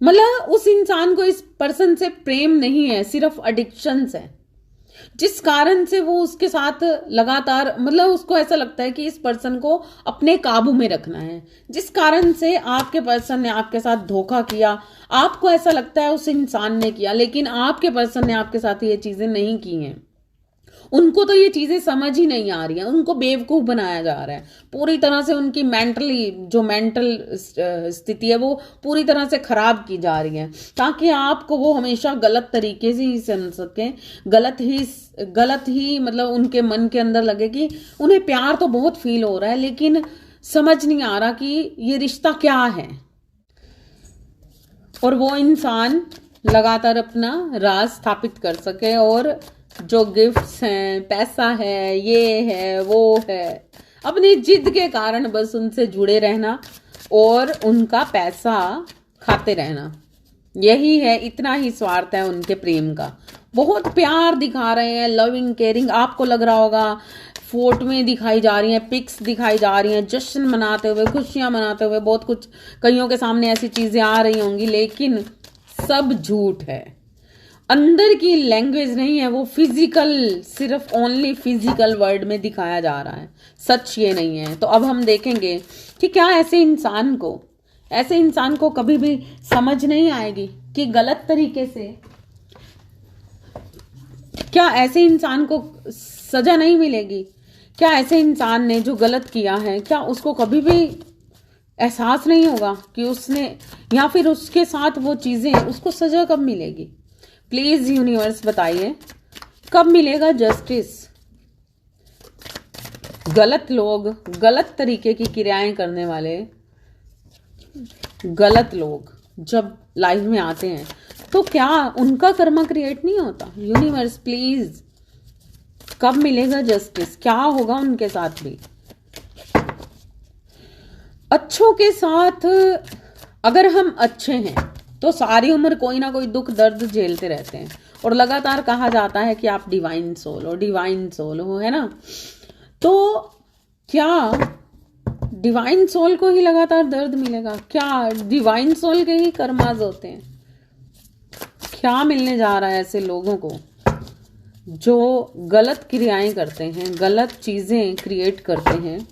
मतलब उस इंसान को इस पर्सन से प्रेम नहीं है, सिर्फ एडिक्शंस है, जिस कारण से वो उसके साथ लगातार मतलब उसको ऐसा लगता है कि इस पर्सन को अपने काबू में रखना है, जिस कारण से आपके पर्सन ने आपके साथ धोखा किया। आपको ऐसा लगता है उस इंसान ने किया, लेकिन आपके पर्सन ने आपके साथ ये चीजें नहीं की हैं। उनको तो ये चीजें समझ ही नहीं आ रही हैं, उनको बेवकूफ बनाया जा रहा है पूरी तरह से। उनकी मेंटल स्थिति है वो पूरी तरह से खराब की जा रही है, ताकि आपको वो हमेशा गलत तरीके से ही समझ सके, गलत ही मतलब उनके मन के अंदर लगे कि उन्हें प्यार तो बहुत फील हो रहा है, लेकिन समझ नहीं आ रहा कि ये रिश्ता क्या है। और वो इंसान लगातार अपना राज स्थापित कर सके, और जो गिफ्ट्स हैं, पैसा है, ये है, वो है, अपनी जिद के कारण बस उनसे जुड़े रहना और उनका पैसा खाते रहना, यही है, इतना ही स्वार्थ है उनके प्रेम का। बहुत प्यार दिखा रहे हैं, लविंग, केयरिंग, आपको लग रहा होगा फोटोएं दिखाई जा रही हैं, पिक्स दिखाई जा रही हैं, जश्न मनाते हुए, खुशियां मनाते हुए, बहुत कुछ कईयों के सामने ऐसी चीजें आ रही होंगी, लेकिन सब झूठ है। अंदर की लैंग्वेज नहीं है वो, फिजिकल, सिर्फ ओनली फिजिकल वर्ड में दिखाया जा रहा है, सच ये नहीं है। तो अब हम देखेंगे कि क्या ऐसे इंसान को कभी भी समझ नहीं आएगी कि गलत तरीके से, क्या ऐसे इंसान को सजा नहीं मिलेगी? क्या ऐसे इंसान ने जो गलत किया है, क्या उसको कभी भी एहसास नहीं होगा कि उसने, या फिर उसके साथ वो चीजें, उसको सजा कब मिलेगी? प्लीज यूनिवर्स बताइए कब मिलेगा जस्टिस। गलत लोग, गलत तरीके की क्रियाएं करने वाले गलत लोग जब लाइफ में आते हैं तो क्या उनका कर्मा क्रिएट नहीं होता? यूनिवर्स प्लीज, कब मिलेगा जस्टिस? क्या होगा उनके साथ भी? अच्छों के साथ अगर हम अच्छे हैं तो सारी उम्र कोई ना कोई दुख दर्द झेलते रहते हैं और लगातार कहा जाता है कि आप डिवाइन सोल हो, डिवाइन सोल हो, है ना? तो क्या डिवाइन सोल को ही लगातार दर्द मिलेगा? क्या डिवाइन सोल के ही कर्माज होते हैं? क्या मिलने जा रहा है ऐसे लोगों को जो गलत क्रियाएं करते हैं, गलत चीजें क्रिएट करते हैं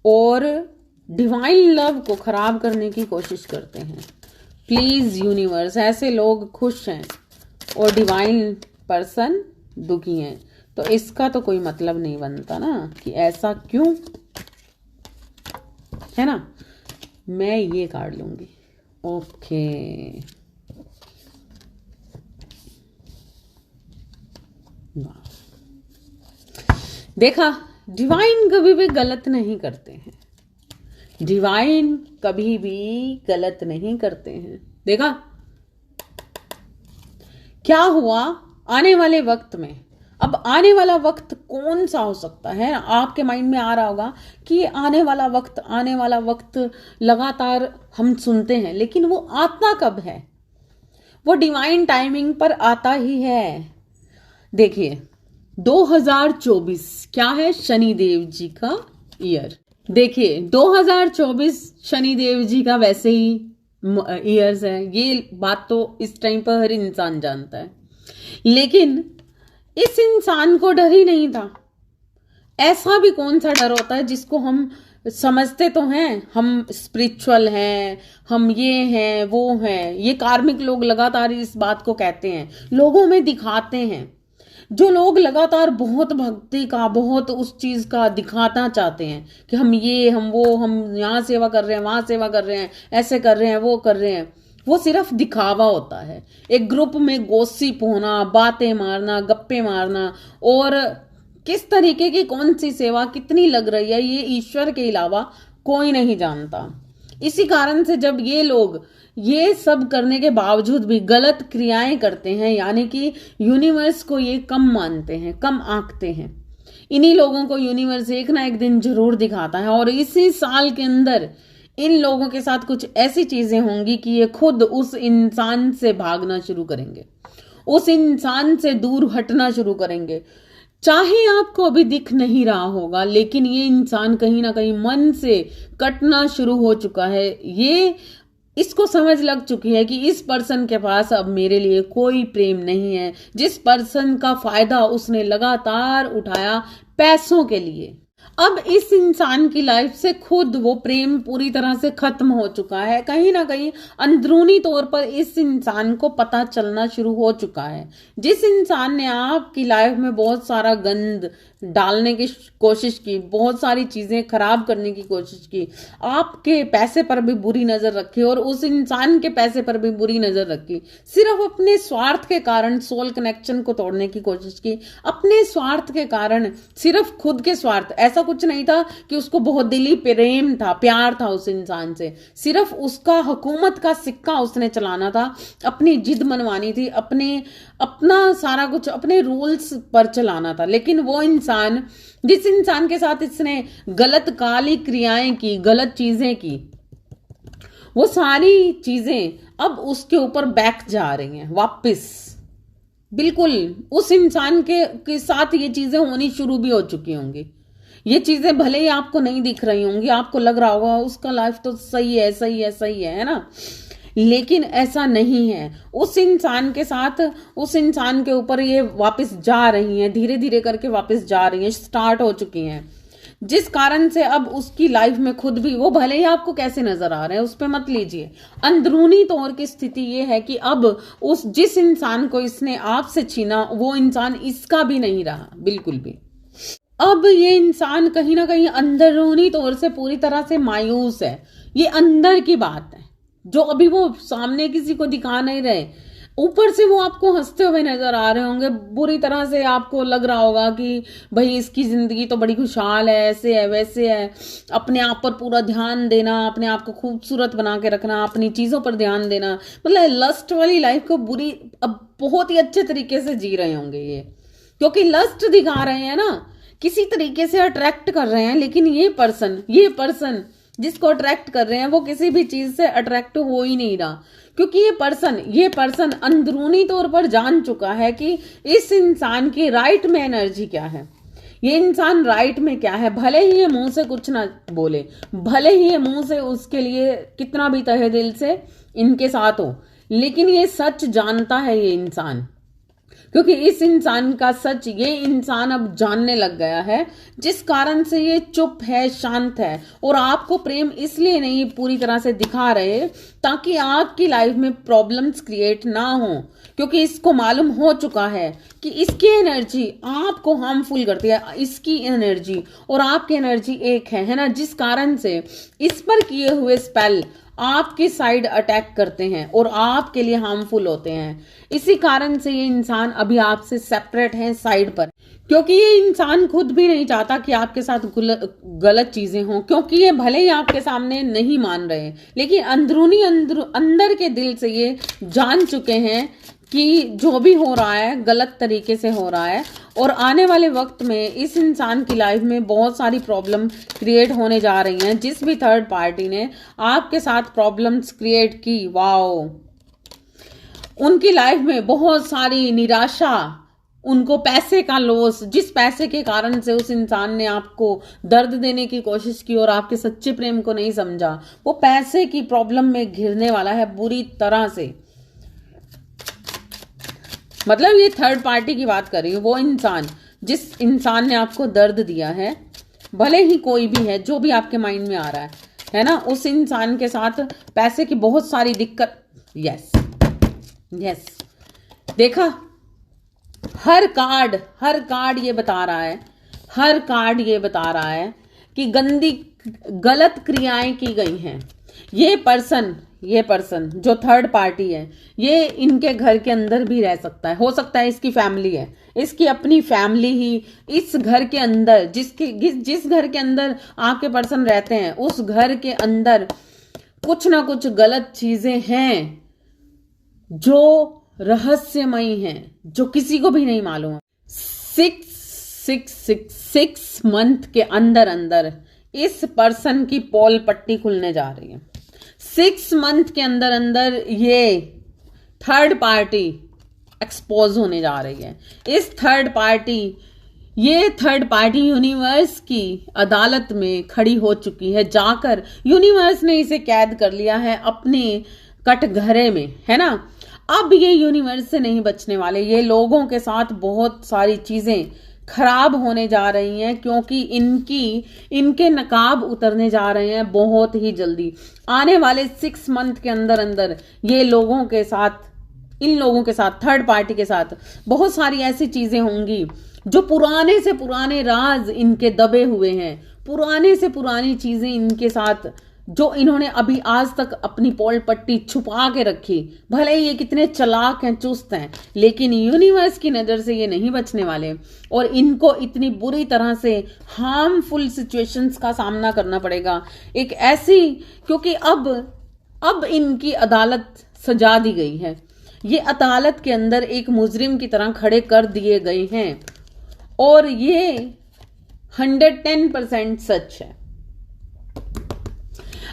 और डिवाइन लव को खराब करने की कोशिश करते हैं? प्लीज यूनिवर्स, ऐसे लोग खुश हैं और डिवाइन पर्सन दुखी हैं, तो इसका तो कोई मतलब नहीं बनता ना कि ऐसा क्यों, है ना? मैं ये काट लूंगी। ओके, देखा, डिवाइन कभी भी गलत नहीं करते हैं। डिवाइन कभी भी गलत नहीं करते हैं। देखा क्या हुआ आने वाले वक्त में? अब आने वाला वक्त कौन सा हो सकता है? आपके माइंड में आ रहा होगा कि ये आने वाला वक्त लगातार हम सुनते हैं, लेकिन वो आता कब है? वो डिवाइन टाइमिंग पर आता ही है। देखिए 2024 क्या है? शनिदेव जी का ईयर। देखिए 2024 शनिदेव जी का वैसे ही ईयर्स है, ये बात तो इस टाइम पर हर इंसान जानता है, लेकिन इस इंसान को डर ही नहीं था। ऐसा भी कौन सा डर होता है जिसको हम समझते तो हैं, हम स्पिरिचुअल हैं, हम ये हैं वो हैं, ये कार्मिक लोग लगातार इस बात को कहते हैं, लोगों में दिखाते हैं। जो लोग लगातार बहुत भक्ति का, बहुत उस चीज का दिखाना चाहते हैं कि हम ये, हम वो, हम यहाँ सेवा कर रहे हैं, वहां सेवा कर रहे हैं, ऐसे कर रहे हैं, वो कर रहे हैं, वो सिर्फ दिखावा होता है। एक ग्रुप में गॉसिप होना, बातें मारना, गप्पे मारना, और किस तरीके की कौन सी सेवा कितनी लग रही है ये ईश्वर के अलावा कोई नहीं जानता। इसी कारण से जब ये लोग ये सब करने के बावजूद भी गलत क्रियाएं करते हैं, यानी कि यूनिवर्स को ये कम मानते हैं, कम आंकते हैं, इन्हीं लोगों को यूनिवर्स एक ना एक दिन जरूर दिखाता है। और इसी साल के अंदर इन लोगों के साथ कुछ ऐसी चीजें होंगी कि ये खुद उस इंसान से भागना शुरू करेंगे, उस इंसान से दूर हटना शुरू करेंगे। चाहे आपको अभी दिख नहीं रहा होगा, लेकिन ये इंसान कहीं ना कहीं मन से कटना शुरू हो चुका है। ये इसको समझ लग चुकी है कि इस पर्सन के पास अब मेरे लिए कोई प्रेम नहीं है। जिस पर्सन का फायदा उसने लगातार उठाया पैसों के लिए, अब इस इंसान की लाइफ से खुद वो प्रेम पूरी तरह से खत्म हो चुका है। कहीं ना कहीं अंदरूनी तौर पर इस इंसान को पता चलना शुरू हो चुका है। जिस इंसान ने आपकी लाइफ में बहुत सारा गंद डालने की कोशिश की, बहुत सारी चीजें खराब करने की कोशिश की, आपके पैसे पर भी बुरी नजर रखी और उस इंसान के पैसे पर भी बुरी नजर रखी, सिर्फ अपने स्वार्थ के कारण सोल कनेक्शन को तोड़ने की कोशिश की, अपने स्वार्थ के कारण, सिर्फ खुद के स्वार्थ। ऐसा कुछ नहीं था कि उसको बहुत दिली प्रेम था, प्यार था उस इंसान से, सिर्फ उसका हुकूमत का सिक्का उसने चलाना था, अपनी जिद मनवानी थी, अपना सारा कुछ अपने रूल्स पर चलाना था। लेकिन वो इंसान, जिस इंसान के साथ इसने गलत काली क्रियाएं की, गलत चीजें की, वो सारी चीजें अब उसके ऊपर बैक जा रही हैं वापस। बिल्कुल उस इंसान के साथ ये चीजें होनी शुरू भी हो चुकी होंगी। ये चीजें भले ही आपको नहीं दिख रही होंगी, आपको लग रहा होगा उसका लाइफ तो सही है, सही है, सही है ना, लेकिन ऐसा नहीं है। उस इंसान के साथ, उस इंसान के ऊपर ये वापस जा रही हैं, धीरे धीरे करके वापस जा रही हैं, स्टार्ट हो चुकी हैं, जिस कारण से अब उसकी लाइफ में खुद भी, वो भले ही आपको कैसे नजर आ रहे हैं उस पर मत लीजिए, अंदरूनी तौर की स्थिति ये है कि अब उस जिस इंसान को इसने आपसे छीना वो इंसान इसका भी नहीं रहा बिल्कुल भी। अब ये इंसान कहीं ना कहीं अंदरूनी तौर से पूरी तरह से मायूस है। ये अंदर की बात है जो अभी वो सामने किसी को दिखा नहीं रहे। ऊपर से वो आपको हंसते हुए नजर आ रहे होंगे, बुरी तरह से आपको लग रहा होगा कि भाई इसकी जिंदगी तो बड़ी खुशहाल है, ऐसे है वैसे है। अपने आप पर पूरा ध्यान देना, अपने आप को खूबसूरत बना के रखना, अपनी चीजों पर ध्यान देना, मतलब लस्ट वाली लाइफ को बुरी अब बहुत ही अच्छे तरीके से जी रहे होंगे ये, क्योंकि लस्ट दिखा रहे हैं ना, किसी तरीके से अट्रैक्ट कर रहे हैं। लेकिन ये पर्सन जिसको अट्रैक्ट कर रहे हैं वो किसी भी चीज से अट्रैक्ट हो ही नहीं रहा, क्योंकि ये पर्सन अंदरूनी तौर पर जान चुका है कि इस इंसान की राइट में एनर्जी क्या है, ये इंसान राइट में क्या है। भले ही ये मुंह से कुछ ना बोले, भले ही ये मुंह से उसके लिए कितना भी तहे दिल से इनके साथ हो, लेकिन ये सच जानता है ये इंसान, क्योंकि इस इंसान का सच ये इंसान अब जानने लग गया है, जिस कारण से ये चुप है, शांत है। और आपको प्रेम इसलिए नहीं पूरी तरह से दिखा रहे ताकि आपकी लाइफ में प्रॉब्लम्स क्रिएट ना हो, क्योंकि इसको मालूम हो चुका है कि इसकी एनर्जी आपको हार्मफुल करती है। इसकी एनर्जी और आपकी एनर्जी एक है ना, जिस कारण से इस पर किए हुए स्पेल आपकी साइड अटैक करते हैं और आपके लिए हार्मफुल होते हैं। इसी कारण से ये इंसान अभी आपसे सेपरेट है साइड पर, क्योंकि ये इंसान खुद भी नहीं चाहता कि आपके साथ गलत चीजें हों, क्योंकि ये भले ही आपके सामने नहीं मान रहे, लेकिन अंदर के दिल से ये जान चुके हैं कि जो भी हो रहा है गलत तरीके से हो रहा है। और आने वाले वक्त में इस इंसान की लाइफ में बहुत सारी प्रॉब्लम क्रिएट होने जा रही हैं। जिस भी थर्ड पार्टी ने आपके साथ प्रॉब्लम्स क्रिएट की, वाओ, उनकी लाइफ में बहुत सारी निराशा, उनको पैसे का लॉस, जिस पैसे के कारण से उस इंसान ने आपको दर्द देने की कोशिश की और आपके सच्चे प्रेम को नहीं समझा, वो पैसे की प्रॉब्लम में घिरने वाला है बुरी तरह से। मतलब ये थर्ड पार्टी की बात कर रही हूँ, वो इंसान जिस इंसान ने आपको दर्द दिया है, भले ही कोई भी है, जो भी आपके माइंड में आ रहा है ना, उस इंसान के साथ पैसे की बहुत सारी दिक्कत। यस देखा, हर कार्ड ये बता रहा है, हर कार्ड ये बता रहा है कि गलत क्रियाएं की गई हैं। ये पर्सन जो थर्ड पार्टी है, ये इनके घर के अंदर भी रह सकता है, हो सकता है इसकी फैमिली है, इसकी अपनी फैमिली ही इस घर के अंदर, जिस घर के अंदर आपके पर्सन रहते हैं, उस घर के अंदर कुछ ना कुछ गलत चीजें हैं जो रहस्यमयी हैं, जो किसी को भी नहीं मालूम। 6 मंथ के अंदर इस पर्सन की पोल पट्टी खुलने जा रही है। 6 मंथ के अंदर ये थर्ड पार्टी एक्सपोज होने जा रही है। ये थर्ड पार्टी यूनिवर्स की अदालत में खड़ी हो चुकी है, जाकर यूनिवर्स ने इसे कैद कर लिया है अपने कटघरे में, है ना। अब ये यूनिवर्स से नहीं बचने वाले, ये लोगों के साथ बहुत सारी चीजें खराब होने जा रही हैं, क्योंकि इनके नकाब उतरने जा रहे हैं बहुत ही जल्दी। आने वाले 6 मंथ के अंदर ये इन लोगों के साथ थर्ड पार्टी के साथ बहुत सारी ऐसी चीजें होंगी जो पुराने से पुराने राज इनके दबे हुए हैं, पुराने से पुरानी चीजें इनके साथ जो इन्होंने अभी आज तक अपनी पोल पट्टी छुपा के रखी। भले ही ये कितने चालाक हैं, चुस्त हैं, लेकिन यूनिवर्स की नजर से ये नहीं बचने वाले और इनको इतनी बुरी तरह से हार्मफुल सिचुएशंस का सामना करना पड़ेगा। एक ऐसी, क्योंकि अब इनकी अदालत सजा दी गई है, ये अदालत के अंदर एक मुजरिम की तरह खड़े कर दिए गए हैं और ये 110% सच है।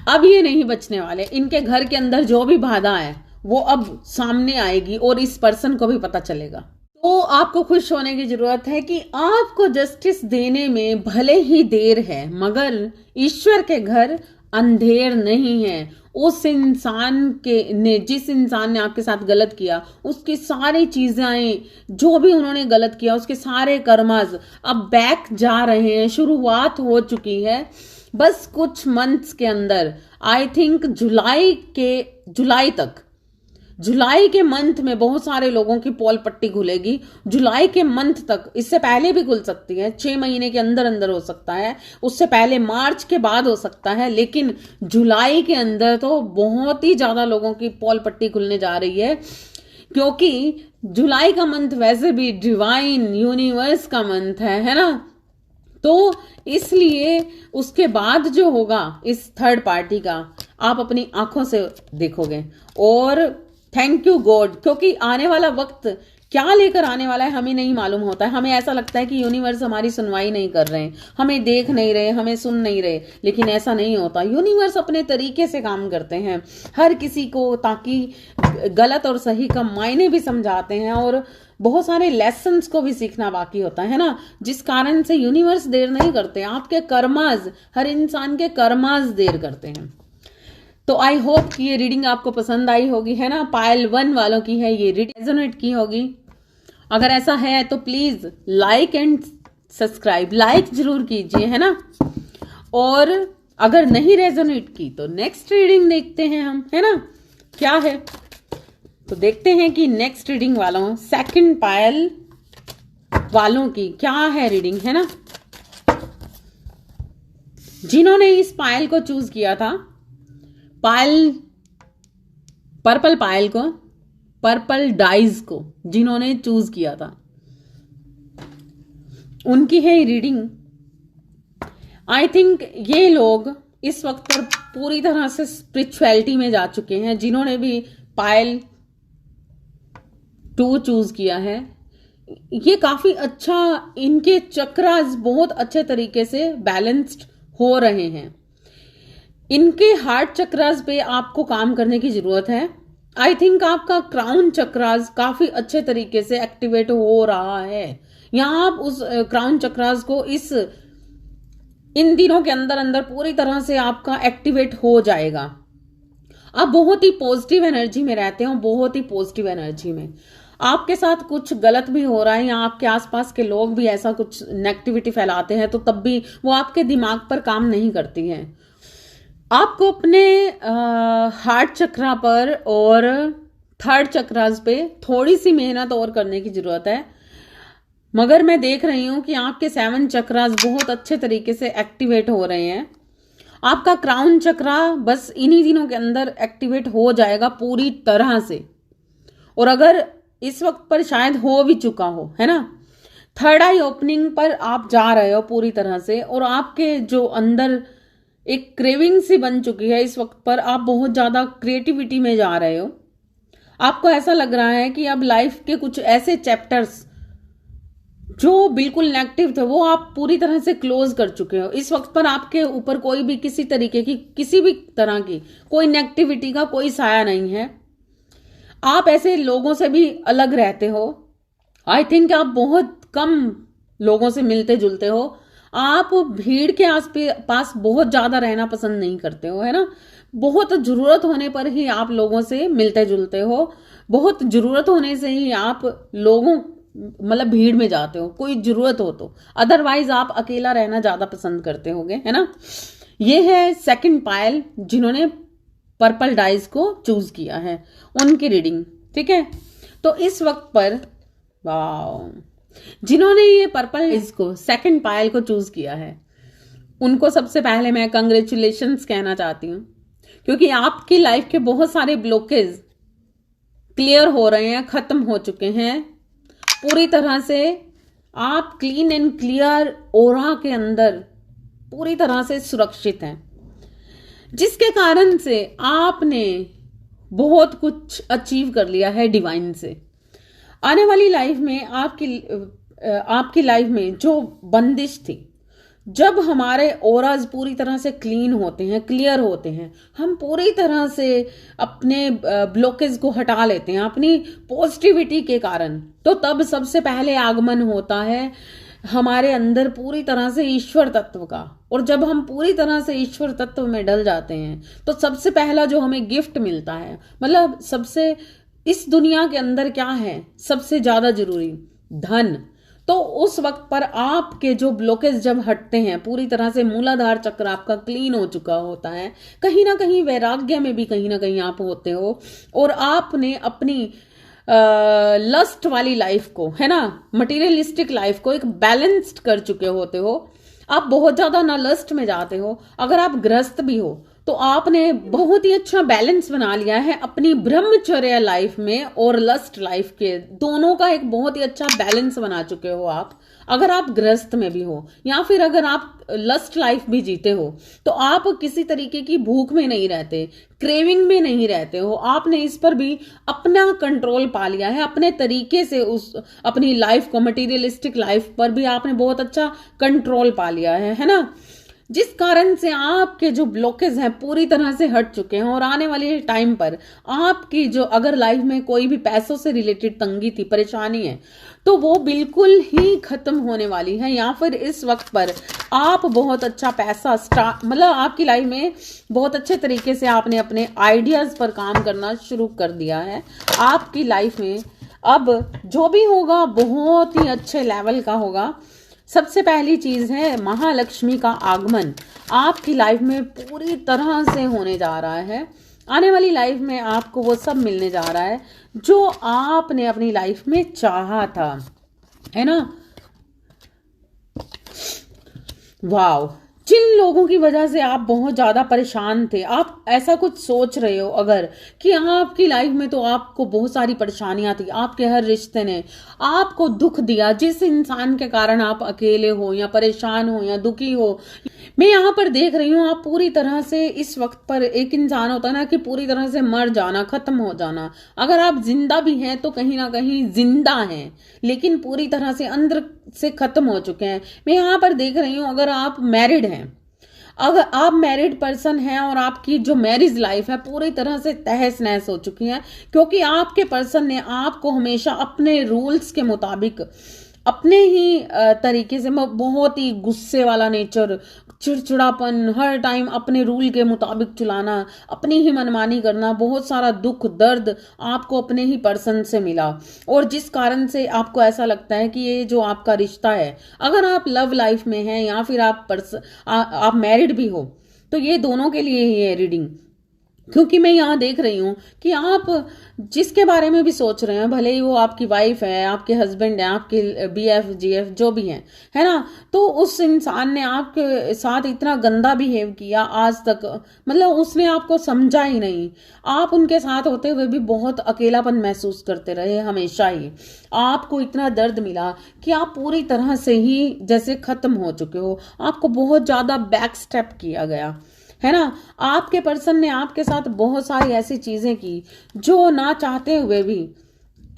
अब ये नहीं बचने वाले, इनके घर के अंदर जो भी बाधा है वो अब सामने आएगी और इस पर्सन को भी पता चलेगा। तो आपको खुश होने की जरूरत है कि आपको जस्टिस देने में भले ही देर है, मगर ईश्वर के घर अंधेर नहीं है। उस इंसान जिस इंसान ने आपके साथ गलत किया, उसकी सारी चीजें, जो भी उन्होंने गलत किया, उसके सारे कर्मास अब बैक जा रहे हैं, शुरुआत हो चुकी है। बस कुछ मंथ्स के अंदर, आई थिंक जुलाई के मंथ में बहुत सारे लोगों की पोल पट्टी खुलेगी। जुलाई के मंथ तक, इससे पहले भी खुल सकती है, 6 महीने के अंदर हो सकता है, उससे पहले मार्च के बाद हो सकता है, लेकिन जुलाई के अंदर तो बहुत ही ज्यादा लोगों की पोल पट्टी खुलने जा रही है। क्योंकि जुलाई का मंथ वैसे भी डिवाइन यूनिवर्स का मंथ है ना। तो इसलिए उसके बाद जो होगा इस थर्ड पार्टी का, आप अपनी आंखों से देखोगे। और थैंक यू गॉड, क्योंकि आने वाला वक्त क्या लेकर आने वाला है हमें नहीं मालूम होता है। हमें ऐसा लगता है कि यूनिवर्स हमारी सुनवाई नहीं कर रहे हैं, हमें देख नहीं रहे, हमें सुन नहीं रहे, लेकिन ऐसा नहीं होता। यूनिवर्स अपने तरीके से काम करते हैं हर किसी को, ताकि गलत और सही का मायने भी समझाते हैं और बहुत सारे लेसन्स को भी सीखना बाकी होता है ना, जिस कारण से यूनिवर्स देर नहीं करते। आपके कर्माज, हर इंसान के कर्माज देर करते हैं। तो आई होप कि ये रीडिंग आपको पसंद आई होगी, है ना। पायल 1 वालों की है ये रीडिंग, रेजोनेट की होगी। अगर ऐसा है तो please like and subscribe, like जरूर कीजिए, है ना। और अगर नहीं रेजोनेट की तो नेक्स्ट रीडिंग देखते हैं हम, है ना, क्या है। तो देखते हैं कि नेक्स्ट रीडिंग वालों, सेकंड पायल वालों की क्या है रीडिंग, है ना। जिन्होंने इस पायल को चूज किया था, पायल, पर्पल पायल को, पर्पल डाइज को जिन्होंने चूज किया था, उनकी है रीडिंग। आई थिंक ये लोग इस वक्त पर पूरी तरह से स्पिरिचुअलिटी में जा चुके हैं। जिन्होंने भी पायल 2 चूज किया है, ये काफी अच्छा, इनके चक्रास बहुत अच्छे तरीके से बैलेंस्ड हो रहे हैं। इनके हार्ट चक्रास पे आपको काम करने की जरूरत है। आई थिंक आपका क्राउन चक्रास काफी अच्छे तरीके से एक्टिवेट हो रहा है। यहां आप उस क्राउन चक्रास को इन दिनों के अंदर अंदर पूरी तरह से आपका एक्टिवेट हो जाएगा। आप बहुत ही पॉजिटिव एनर्जी में रहते हो, बहुत ही पॉजिटिव एनर्जी में। आपके साथ कुछ गलत भी हो रहा है या आपके आसपास के लोग भी ऐसा कुछ नेगेटिविटी फैलाते हैं, तो तब भी वो आपके दिमाग पर काम नहीं करती है। आपको अपने हार्ट चक्रा पर और थर्ड चक्रास पे थोड़ी सी मेहनत और करने की जरूरत है। मगर मैं देख रही हूं कि आपके 7 चक्रास बहुत अच्छे तरीके से एक्टिवेट हो रहे हैं। आपका क्राउन चक्रा बस इन्हीं दिनों के अंदर एक्टिवेट हो जाएगा पूरी तरह से। और अगर इस वक्त पर शायद हो भी चुका हो, है ना, थर्ड आई ओपनिंग पर आप जा रहे हो पूरी तरह से। और आपके जो अंदर एक क्रेविंग सी बन चुकी है, इस वक्त पर आप बहुत ज्यादा क्रिएटिविटी में जा रहे हो। आपको ऐसा लग रहा है कि अब लाइफ के कुछ ऐसे चैप्टर्स जो बिल्कुल नेगेटिव थे वो आप पूरी तरह से क्लोज कर चुके हो। इस वक्त पर आपके ऊपर कोई भी किसी तरीके की, किसी भी तरह की कोई नेगेटिविटी का कोई साया नहीं है। आप ऐसे लोगों से भी अलग रहते हो। आई थिंक आप बहुत कम लोगों से मिलते जुलते हो। आप भीड़ के आस पास बहुत ज्यादा रहना पसंद नहीं करते हो, है ना। बहुत जरूरत होने पर ही आप लोगों से मिलते जुलते हो। बहुत जरूरत होने से ही आप लोगों, मतलब भीड़ में जाते हो, कोई जरूरत हो तो। अदरवाइज आप अकेला रहना ज्यादा पसंद करते होगे, है ना। ये है सेकंड पायल जिन्होंने पर्पल डाइज को चूज किया है, उनकी रीडिंग, ठीक है। तो इस वक्त पर वाह, जिन्होंने ये पर्पल डाइज को, सेकंड पायल को चूज किया है, उनको सबसे पहले मैं कंग्रेचुलेशंस कहना चाहती हूँ। क्योंकि आपकी लाइफ के बहुत सारे ब्लॉकेज क्लियर हो रहे हैं, खत्म हो चुके हैं पूरी तरह से। आप क्लीन एंड क्लियर ऑरा के अंदर पूरी तरह से सुरक्षित हैं, जिसके कारण से आपने बहुत कुछ अचीव कर लिया है डिवाइन से। आने वाली लाइफ में आपकी लाइफ में जो बंदिश थी, जब हमारे ऑराज पूरी तरह से क्लीन होते हैं, क्लियर होते हैं, हम पूरी तरह से अपने ब्लॉकेज को हटा लेते हैं अपनी पॉजिटिविटी के कारण, तो तब सबसे पहले आगमन होता है हमारे अंदर पूरी तरह से ईश्वर तत्व का। और जब हम पूरी तरह से ईश्वर तत्व में डल जाते हैं तो सबसे पहला जो हमें गिफ्ट मिलता है, मतलब सबसे, इस दुनिया के अंदर क्या है सबसे ज्यादा जरूरी, धन। तो उस वक्त पर आपके जो ब्लॉकेज जब हटते हैं, पूरी तरह से मूलाधार चक्र आपका क्लीन हो चुका होता है, कहीं ना कहीं वैराग्य में भी कहीं ना कहीं आप होते हो, और आपने अपनी लस्ट वाली लाइफ को, है ना, मटीरियलिस्टिक लाइफ को एक बैलेंस्ड कर चुके होते हो। आप बहुत ज्यादा ना लस्ट में जाते हो। अगर आप ग्रस्त भी हो तो आपने बहुत ही अच्छा बैलेंस बना लिया है अपनी ब्रह्मचर्य लाइफ में और लस्ट लाइफ के दोनों का एक बहुत ही अच्छा बैलेंस बना चुके हो आप। अगर आप गृहस्थ में भी हो या फिर अगर आप लस्ट लाइफ भी जीते हो तो आप किसी तरीके की भूख में नहीं रहते, क्रेविंग में नहीं रहते हो। आपने इस पर भी अपना कंट्रोल पा लिया है अपने तरीके से। उस अपनी लाइफ को, मटीरियलिस्टिक लाइफ पर भी आपने बहुत अच्छा कंट्रोल पा लिया है ना, जिस कारण से आपके जो ब्लॉकेज हैं पूरी तरह से हट चुके हैं। और आने वाले टाइम पर आपकी जो अगर लाइफ में कोई भी पैसों से रिलेटेड तंगी थी, परेशानी है, तो वो बिल्कुल ही खत्म होने वाली है। या फिर इस वक्त पर आप बहुत अच्छा पैसा मतलब आपकी लाइफ में बहुत अच्छे तरीके से आपने अपने आइडियाज पर काम करना शुरू कर दिया है। आपकी लाइफ में अब जो भी होगा बहुत ही अच्छे लेवल का होगा। सबसे पहली चीज है महालक्ष्मी का आगमन आपकी लाइफ में पूरी तरह से होने जा रहा है। आने वाली लाइफ में आपको वो सब मिलने जा रहा है जो आपने अपनी लाइफ में चाहा था, है ना। वाव, जिन लोगों की वजह से आप बहुत ज्यादा परेशान थे, आप ऐसा कुछ सोच रहे हो अगर कि आपकी लाइफ में तो आपको बहुत सारी परेशानियां थी, आपके हर रिश्ते ने आपको दुख दिया, जिस इंसान के कारण आप अकेले हो या परेशान हो या दुखी हो, मैं यहाँ पर देख रही हूँ आप पूरी तरह से इस वक्त पर एक इंसान होता है ना कि पूरी तरह से मर जाना, खत्म हो जाना। अगर आप जिंदा भी हैं तो कहीं ना कहीं जिंदा हैं लेकिन पूरी तरह से अंदर से खत्म हो चुके हैं। मैं यहाँ पर देख रही हूँ अगर आप मैरिड हैं, अगर आप मैरिड पर्सन हैं और आपकी जो मैरिज लाइफ है पूरी तरह से तहस नहस हो चुकी है, क्योंकि आपके पर्सन ने आपको हमेशा अपने रूल्स के मुताबिक अपने ही तरीके से, बहुत ही गुस्से वाला नेचर, चिड़चिड़ापन, हर टाइम अपने रूल के मुताबिक चलाना, अपनी ही मनमानी करना, बहुत सारा दुख दर्द आपको अपने ही पर्सन से मिला। और जिस कारण से आपको ऐसा लगता है कि ये जो आपका रिश्ता है, अगर आप लव लाइफ में हैं या फिर आप मैरिड भी हो, तो ये दोनों के लिए ही है रीडिंग। क्योंकि मैं यहाँ देख रही हूँ कि आप जिसके बारे में भी सोच रहे हैं, भले ही वो आपकी वाइफ है, आपके हस्बैंड है, आपके बीएफ जीएफ जो भी हैं, है ना, तो उस इंसान ने आपके साथ इतना गंदा बिहेव किया आज तक, मतलब उसने आपको समझा ही नहीं। आप उनके साथ होते हुए भी बहुत अकेलापन महसूस करते रहे हमेशा ही। आपको इतना दर्द मिला कि आप पूरी तरह से ही जैसे खत्म हो चुके हो, आपको बहुत ज्यादा बैक स्टेप किया गया, है ना। आपके पर्सन ने आपके साथ बहुत सारी ऐसी चीजें की जो ना चाहते हुए भी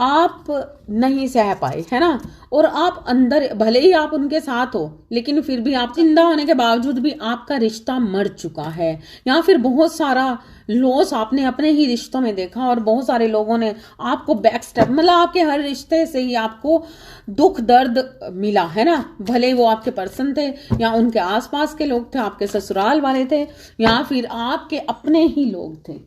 आप नहीं सह पाए, है ना। और आप अंदर भले ही आप उनके साथ हो लेकिन फिर भी आप जिंदा होने के बावजूद भी आपका रिश्ता मर चुका है, या फिर बहुत सारा लॉस आपने अपने ही रिश्तों में देखा और बहुत सारे लोगों ने आपको बैक स्टेप, मतलब आपके हर रिश्ते से ही आपको दुख दर्द मिला, है ना। भले ही वो आपके पर्सन थे या उनके आसपास के लोग थे, आपके ससुराल वाले थे या फिर आपके अपने ही लोग थे।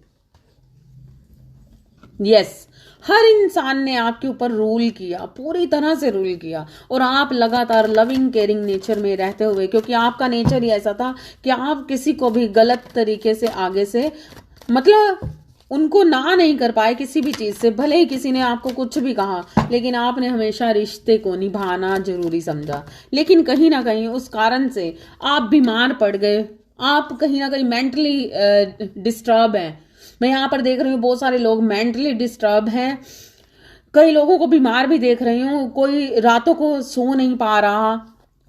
यस, हर इंसान ने आपके ऊपर रूल किया, पूरी तरह से रूल किया, और आप लगातार लविंग केयरिंग नेचर में रहते हुए, क्योंकि आपका नेचर ही ऐसा था कि आप किसी को भी गलत तरीके से आगे से, मतलब उनको ना नहीं कर पाए किसी भी चीज से। भले ही किसी ने आपको कुछ भी कहा लेकिन आपने हमेशा रिश्ते को निभाना जरूरी समझा। लेकिन कहीं ना कहीं उस कारण से आप बीमार पड़ गए, आप कहीं ना कहीं मेंटली डिस्टर्ब हैं। मैं यहाँ पर देख रही हूँ बहुत सारे लोग मेंटली डिस्टर्ब हैं, कई लोगों को बीमार भी देख रही हूँ, कोई रातों को सो नहीं पा रहा।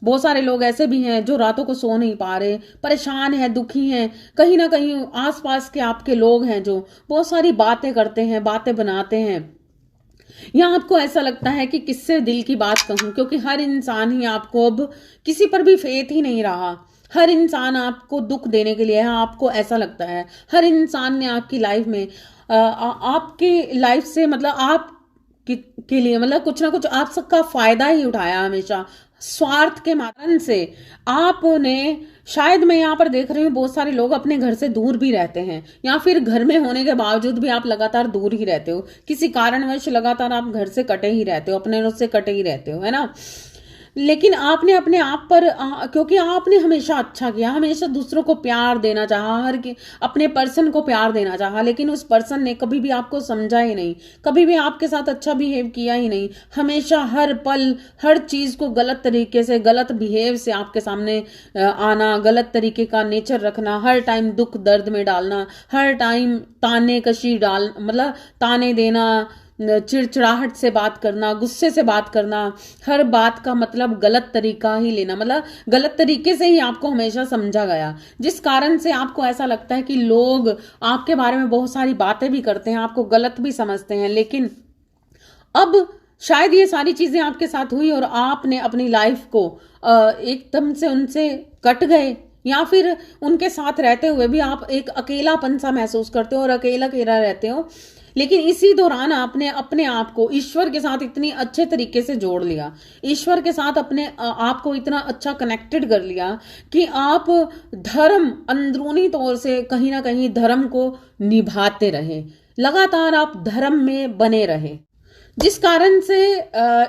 बहुत सारे लोग ऐसे भी हैं जो रातों को सो नहीं पा रहे, परेशान हैं, दुखी हैं। कहीं ना कहीं आसपास के आपके लोग हैं जो बहुत सारी बातें करते हैं, बातें बनाते हैं, या आपको ऐसा लगता है कि किससे दिल की बात कहूं, क्योंकि हर इंसान ही आपको अब किसी पर भी फेथ ही नहीं रहा। हर इंसान आपको दुख देने के लिए है, आपको ऐसा लगता है। हर इंसान ने आपकी लाइफ में आपकी लाइफ से, मतलब आप के लिए, मतलब कुछ ना कुछ आप सबका फायदा ही उठाया हमेशा, स्वार्थ के माध्यम से। आपने शायद, मैं यहाँ पर देख रही हूँ बहुत सारे लोग अपने घर से दूर भी रहते हैं, या फिर घर में होने के बावजूद भी आप लगातार दूर ही रहते हो, किसी कारणवश लगातार आप घर से कटे ही रहते हो, अपने से कटे ही रहते हो, है ना। लेकिन आपने अपने आप पर क्योंकि आपने हमेशा अच्छा किया, हमेशा दूसरों को प्यार देना चाहा, अपने पर्सन को प्यार देना चाहा, लेकिन उस पर्सन ने कभी भी आपको समझा ही नहीं, कभी भी आपके साथ अच्छा बिहेव किया ही नहीं। हमेशा हर पल हर चीज को गलत तरीके से, गलत बिहेव से आपके सामने आना, गलत तरीके का नेचर रखना, हर टाइम दुख दर्द में डालना, हर टाइम ताने कशी डाल मतलब ताने देना, चिड़चिड़ाहट से बात करना, गुस्से से बात करना, हर बात का मतलब गलत तरीका ही लेना, मतलब गलत तरीके से ही आपको हमेशा समझा गया, जिस कारण से आपको ऐसा लगता है कि लोग आपके बारे में बहुत सारी बातें भी करते हैं, आपको गलत भी समझते हैं। लेकिन अब शायद ये सारी चीजें आपके साथ हुई और आपने अपनी लाइफ को एकदम से उनसे कट गए, या फिर उनके साथ रहते हुए भी आप एक अकेलापन सा महसूस करते हो और अकेला अकेला रहते हो। लेकिन इसी दौरान आपने अपने आप को ईश्वर के साथ इतनी अच्छे तरीके से जोड़ लिया, ईश्वर के साथ अपने आप को इतना अच्छा कनेक्टेड कर लिया कि आप धर्म, अंदरूनी तौर से कहीं ना कहीं धर्म को निभाते रहे, लगातार आप धर्म में बने रहे, जिस कारण से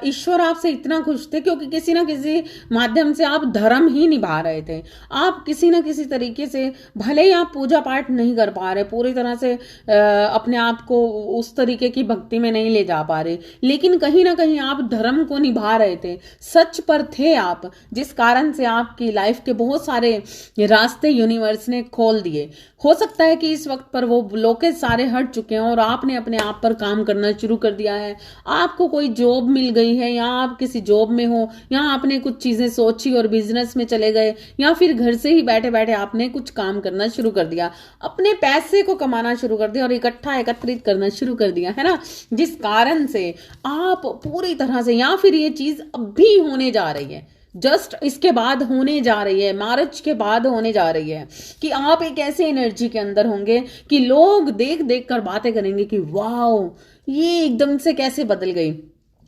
ईश्वर आपसे इतना खुश थे, क्योंकि किसी ना किसी माध्यम से आप धर्म ही निभा रहे थे। आप किसी ना किसी तरीके से, भले ही आप पूजा पाठ नहीं कर पा रहे, पूरी तरह से अपने आप को उस तरीके की भक्ति में नहीं ले जा पा रहे, लेकिन कहीं ना कहीं आप धर्म को निभा रहे थे, सच पर थे आप, जिस कारण से आपकी लाइफ के बहुत सारे रास्ते यूनिवर्स ने खोल दिए। हो सकता है कि इस वक्त पर वो ब्लॉकेज सारे हट चुके हैं और आपने अपने आप पर काम करना शुरू कर दिया है। आपको कोई जॉब मिल गई है, या आप किसी जॉब में हो, या आपने कुछ चीजें सोची और बिजनेस में चले गए, या फिर घर से ही बैठे बैठे आपने कुछ काम करना शुरू कर दिया, अपने पैसे को कमाना शुरू कर दिया और एकत्रित करना शुरू कर दिया, है ना, जिस कारण से आप पूरी तरह से, या फिर ये चीज अब भी होने जा रही है, जस्ट इसके बाद होने जा रही है, मार्च के बाद होने जा रही है, कि आप एक ऐसे एनर्जी के अंदर होंगे कि लोग देख देख कर बातें करेंगे कि वाओ, ये एकदम से कैसे बदल गई,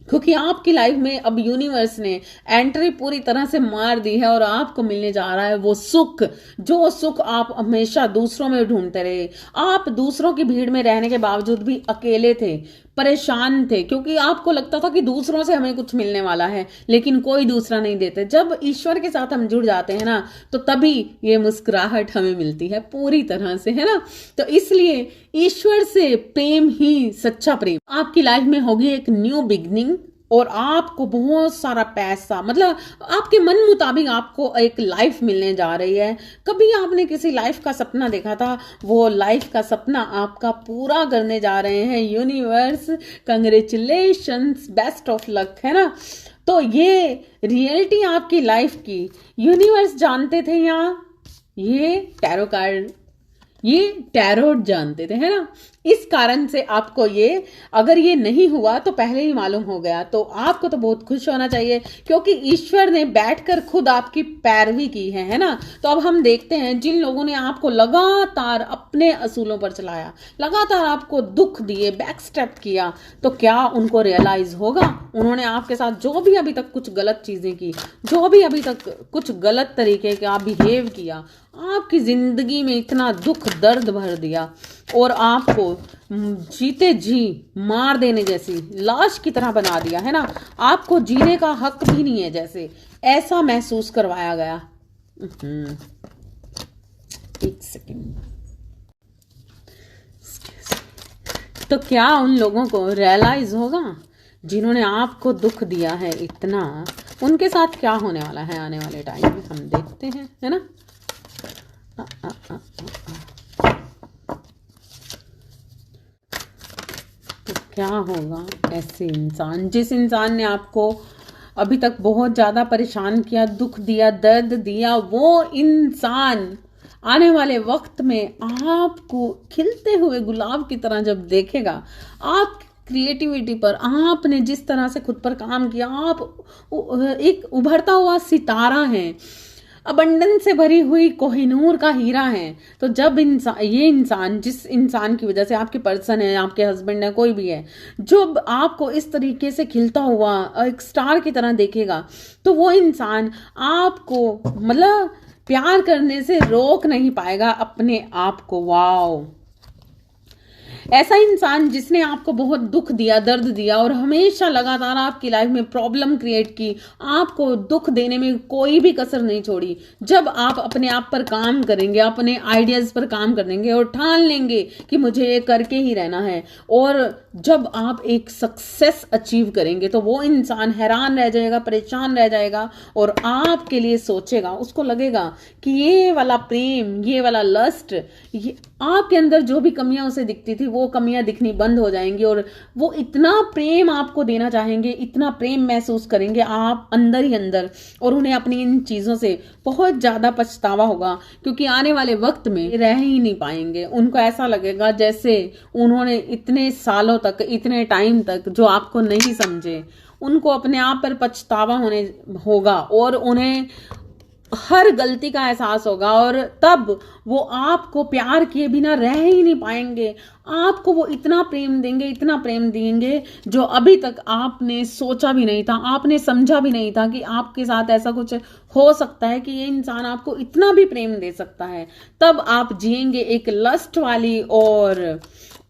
क्योंकि आपकी लाइफ में अब यूनिवर्स ने एंट्री पूरी तरह से मार दी है और आपको मिलने जा रहा है वो सुख, जो सुख आप हमेशा दूसरों में ढूंढते रहे। आप दूसरों की भीड़ में रहने के बावजूद भी अकेले थे, परेशान थे, क्योंकि आपको लगता था कि दूसरों से हमें कुछ मिलने वाला है, लेकिन कोई दूसरा नहीं देते। जब ईश्वर के साथ हम जुड़ जाते हैं ना, तो तभी ये मुस्कुराहट हमें मिलती है पूरी तरह से, है ना। तो इसलिए ईश्वर से प्रेम ही सच्चा प्रेम। आपकी लाइफ में होगी एक न्यू बिगनिंग और आपको बहुत सारा पैसा, मतलब आपके मन मुताबिक आपको एक लाइफ मिलने जा रही है। कभी आपने किसी लाइफ का सपना देखा था, वो लाइफ का सपना आपका पूरा करने जा रहे हैं universe. Congratulations, best of luck, है ना। तो ये रियलिटी आपकी लाइफ की यूनिवर्स जानते थे, या ये टैरो कार्ड, ये टैरोट जानते थे, है ना। इस कारण से आपको ये, अगर ये नहीं हुआ तो पहले ही मालूम हो गया, तो आपको तो बहुत खुश होना चाहिए, क्योंकि ईश्वर ने बैठकर खुद आपकी पैरवी की है ना। तो अब हम देखते हैं, जिन लोगों ने आपको लगातार अपने असूलों पर चलाया, लगातार आपको दुख दिए, बैक स्टेप किया, तो क्या उनको रियलाइज होगा, उन्होंने आपके साथ जो भी अभी तक कुछ गलत चीजें की, जो भी अभी तक कुछ गलत तरीके का बिहेव किया, आपकी जिंदगी में इतना दुख दर्द भर दिया और आपको जीते जी मार देने जैसी लाश की तरह बना दिया, है ना। आपको जीने का हक भी नहीं है, जैसे ऐसा महसूस करवाया गया। एक सेकेंड। तो क्या उन लोगों को रियलाइज होगा जिन्होंने आपको दुख दिया है इतना, उनके साथ क्या होने वाला है आने वाले टाइम में, हम देखते हैं, है ना। तो क्या होगा ऐसे इंसान, जिस इंसान ने आपको अभी तक बहुत ज्यादा परेशान किया, दुख दिया, दर्द दिया, वो इंसान आने वाले वक्त में आपको खिलते हुए गुलाब की तरह जब देखेगा, आप क्रिएटिविटी पर, आपने जिस तरह से खुद पर काम किया, आप एक उभरता हुआ सितारा है, अबंडन से भरी हुई कोहिनूर का हीरा है। तो जब ये इंसान, जिस इंसान की वजह से आपके पर्सन है, आपके हस्बैंड है, कोई भी है, जब आपको इस तरीके से खिलता हुआ एक स्टार की तरह देखेगा, तो वो इंसान आपको मतलब प्यार करने से रोक नहीं पाएगा अपने आप को। वाओ, ऐसा इंसान जिसने आपको बहुत दुख दिया, दर्द दिया और हमेशा लगातार आपकी लाइफ में प्रॉब्लम क्रिएट की, आपको दुख देने में कोई भी कसर नहीं छोड़ी। जब आप अपने आप पर काम करेंगे, अपने आइडियाज पर काम करेंगे और ठान लेंगे कि मुझे ये करके ही रहना है, और जब आप एक सक्सेस अचीव करेंगे तो वो इंसान हैरान रह जाएगा, परेशान रह जाएगा और आपके लिए सोचेगा। उसको लगेगा कि ये वाला प्रेम, ये वाला लस्ट, ये आपके अंदर जो भी कमियां उसे दिखती थी वो कमियां दिखनी बंद हो जाएंगी और वो इतना प्रेम आपको देना चाहेंगे, इतना प्रेम महसूस करेंगे आप अंदर ही अंदर, और उन्हें अपनी इन चीज़ों से बहुत ज़्यादा पछतावा होगा, क्योंकि आने वाले वक्त में रह ही नहीं पाएंगे। उनको ऐसा लगेगा जैसे उन्होंने इतने सालों तक, इतने टाइम तक जो आपको नहीं समझे, उनको अपने आप पर पछतावा होगा और उन्हें हर गलती का एहसास होगा, और तब वो आपको प्यार किए बिना रह ही नहीं पाएंगे। आपको वो इतना प्रेम देंगे, इतना प्रेम देंगे जो अभी तक आपने सोचा भी नहीं था, आपने समझा भी नहीं था कि आपके साथ ऐसा कुछ हो सकता है कि ये इंसान आपको इतना भी प्रेम दे सकता है। तब आप जिएंगे एक लस्ट वाली और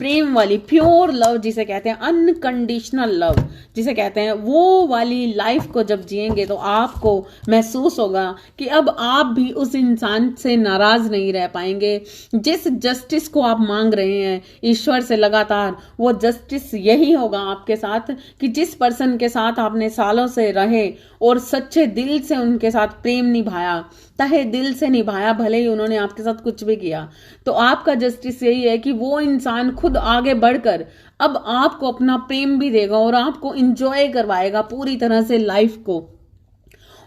प्रेम वाली, प्योर लव जिसे कहते हैं, अनकंडीशनल लव जिसे कहते हैं, वो वाली लाइफ को जब जिएंगे तो आपको महसूस होगा कि अब आप भी उस इंसान से नाराज नहीं रह पाएंगे। जिस जस्टिस को आप मांग रहे हैं ईश्वर से लगातार, वो जस्टिस यही होगा आपके साथ कि जिस पर्सन के साथ आपने सालों से रहे और सच्चे दिल से उनके साथ प्रेम निभाया, तहे दिल से निभाया, भले ही उन्होंने आपके साथ कुछ भी किया, तो आपका जस्टिस यही है कि वो इंसान खुद आगे बढ़कर अब आपको अपना प्रेम भी देगा और आपको इंजॉय करवाएगा पूरी तरह से लाइफ को,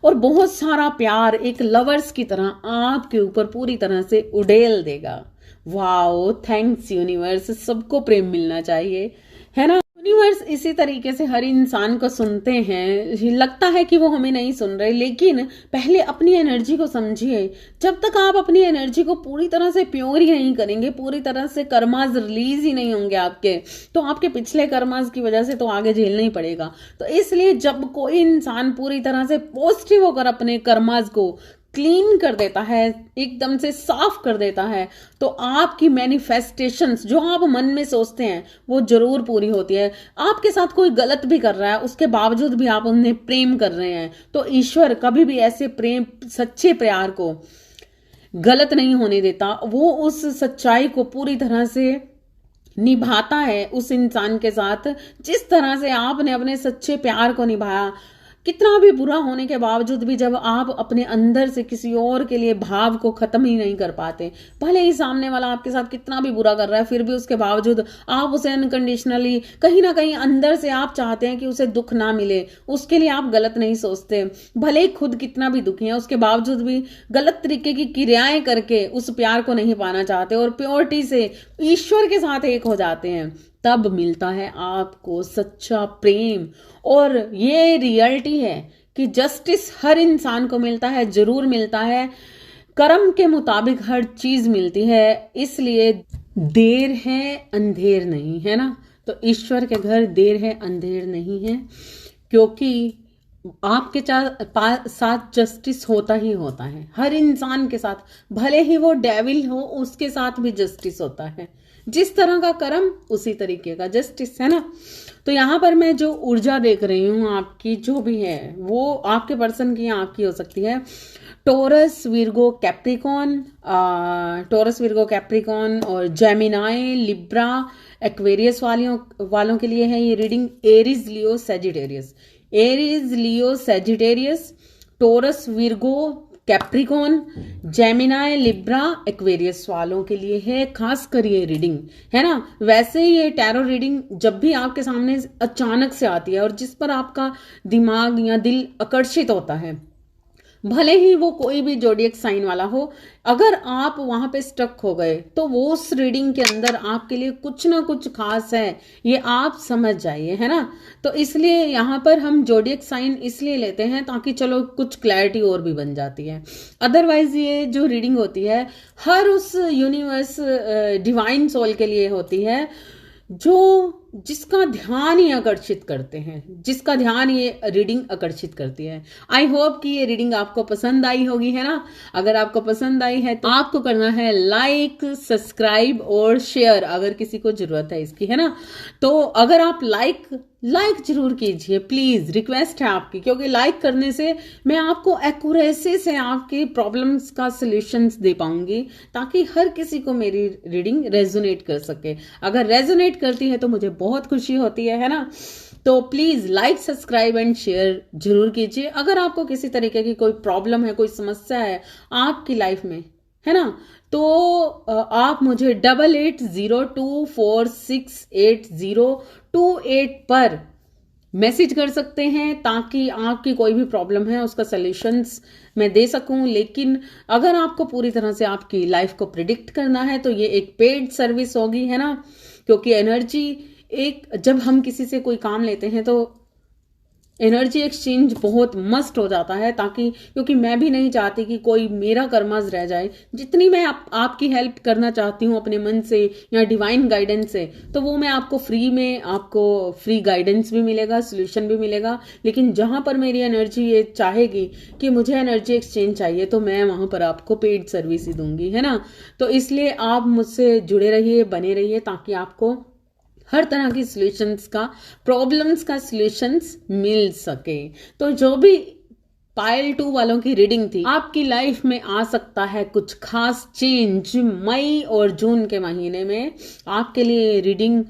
और बहुत सारा प्यार एक लवर्स की तरह आपके ऊपर पूरी तरह से उड़ेल देगा। Wow, thanks universe. सबको प्रेम मिलना चाहिए, है ना। यूनिवर्स इसी तरीके से हर इंसान को सुनते हैं। लगता है कि वो हमें नहीं सुन रहे, लेकिन पहले अपनी एनर्जी को समझिए। जब तक आप अपनी एनर्जी को पूरी तरह से प्योर ही नहीं करेंगे, पूरी तरह से कर्मास रिलीज ही नहीं होंगे आपके, तो आपके पिछले कर्मास की वजह से तो आगे झेलना ही पड़ेगा। तो इसलिए जब कोई इंसान पूरी तरह से पॉजिटिव होकर अपने कर्मास को क्लीन कर देता है, एकदम से साफ कर देता है, तो आपकी मैनिफेस्टेशंस जो आप मन में सोचते हैं वो जरूर पूरी होती है। आपके साथ कोई गलत भी कर रहा है, उसके बावजूद भी आप उन्हें प्रेम कर रहे हैं, तो ईश्वर कभी भी ऐसे प्रेम, सच्चे प्यार को गलत नहीं होने देता। वो उस सच्चाई को पूरी तरह से निभाता है उस इंसान के साथ, जिस तरह से आपने अपने सच्चे प्यार को निभाया। कितना भी बुरा होने के बावजूद भी जब आप अपने अंदर से किसी और के लिए भाव को खत्म ही नहीं कर पाते, भले ही सामने वाला आपके साथ कितना भी बुरा कर रहा है, फिर भी उसके बावजूद आप उसे अनकंडीशनली, कहीं ना कहीं अंदर से आप चाहते हैं कि उसे दुख ना मिले, उसके लिए आप गलत नहीं सोचते। भले ही खुद कितना भी दुखी है, उसके बावजूद भी गलत तरीके की क्रियाएं करके उस प्यार को नहीं पाना चाहते और प्योरिटी से ईश्वर के साथ एक हो जाते हैं। तब मिलता है आपको सच्चा प्रेम। और ये रियलिटी है कि जस्टिस हर इंसान को मिलता है, जरूर मिलता है। कर्म के मुताबिक हर चीज मिलती है, इसलिए देर है अंधेर नहीं, है ना। तो ईश्वर के घर देर है अंधेर नहीं है, क्योंकि आपके साथ जस्टिस होता ही होता है हर इंसान के साथ। भले ही वो डेविल हो, उसके साथ भी जस्टिस होता है। जिस तरह का कर्म उसी तरीके का जस्टिस, है ना। तो यहाँ पर मैं जो ऊर्जा देख रही हूँ आपकी, जो भी है वो आपके पर्सन की, आपकी हो सकती है। टोरस, विर्गो, कैप्रिकॉन, और जेमिनाई, लिब्रा, एक्वेरियस वालों के लिए है ये reading. Aries, Leo, Sagittarius, Aries, Leo, Sagittarius, Taurus, Virgo, Capricorn, Gemini, Libra, Aquarius वालों के लिए है खास कर ये रीडिंग, है ना। वैसे ये टैरो रीडिंग जब भी आपके सामने अचानक से आती है और जिस पर आपका दिमाग या दिल आकर्षित होता है, भले ही वो कोई भी जोडियक साइन वाला हो, अगर आप वहां पे स्टक हो गए तो वो उस रीडिंग के अंदर आपके लिए कुछ ना कुछ खास है, ये आप समझ जाइए, है ना। तो इसलिए यहाँ पर हम जोडियक साइन इसलिए लेते हैं ताकि चलो कुछ क्लैरिटी और भी बन जाती है। अदरवाइज ये जो रीडिंग होती है हर उस यूनिवर्स डिवाइन सोल के लिए होती है जो जिसका ध्यान ही आकर्षित करते हैं, जिसका ध्यान ये रीडिंग आकर्षित करती है। आई होप कि ये रीडिंग आपको पसंद आई होगी, है ना। अगर आपको पसंद आई है तो आपको करना है लाइक, सब्सक्राइब और शेयर, अगर किसी को जरूरत है इसकी, है ना। तो अगर आप लाइक जरूर कीजिए प्लीज, रिक्वेस्ट है आपकी, क्योंकि लाइक करने से मैं आपको एक्यूरेसी से आपकी प्रॉब्लम्स का सॉल्यूशंस दे पाऊंगी, ताकि हर किसी को मेरी रीडिंग रेजोनेट कर सके। अगर रेजोनेट करती है तो मुझे बहुत खुशी होती है ना। तो please like, subscribe and share जरूर कीजिए। अगर आपको किसी तरीके की कोई प्रॉब्लम है, कोई समस्या है आपकी लाइफ में, है ना, तो आप मुझे 8802468028 पर मैसेज कर सकते हैं, ताकि आपकी कोई भी प्रॉब्लम है उसका सॉल्यूशंस मैं दे सकूं। लेकिन अगर आपको पूरी तरह से आपकी लाइफ को प्रिडिक्ट करना है तो ये एक पेड सर्विस होगी, है ना। क्योंकि एनर्जी जब हम किसी से कोई काम लेते हैं तो एनर्जी एक्सचेंज बहुत मस्ट हो जाता है, ताकि क्योंकि मैं भी नहीं चाहती कि कोई मेरा कर्मज रह जाए। जितनी मैं आपकी हेल्प करना चाहती हूँ अपने मन से या डिवाइन गाइडेंस से, तो वो मैं आपको फ्री गाइडेंस भी मिलेगा, सोल्यूशन भी मिलेगा। लेकिन जहां पर मेरी एनर्जी ये चाहेगी कि मुझे एनर्जी एक्सचेंज चाहिए, तो मैं वहां पर आपको पेड सर्विस ही दूंगी, है ना। तो इसलिए आप मुझसे जुड़े रहिए, बने रहिए, ताकि आपको हर तरह की सॉल्यूशंस का, प्रॉब्लम्स का सॉल्यूशंस मिल सके। तो जो भी पायल 2 वालों की रीडिंग थी, आपकी लाइफ में आ सकता है कुछ खास चेंज मई और जून के महीने में। आपके लिए रीडिंग,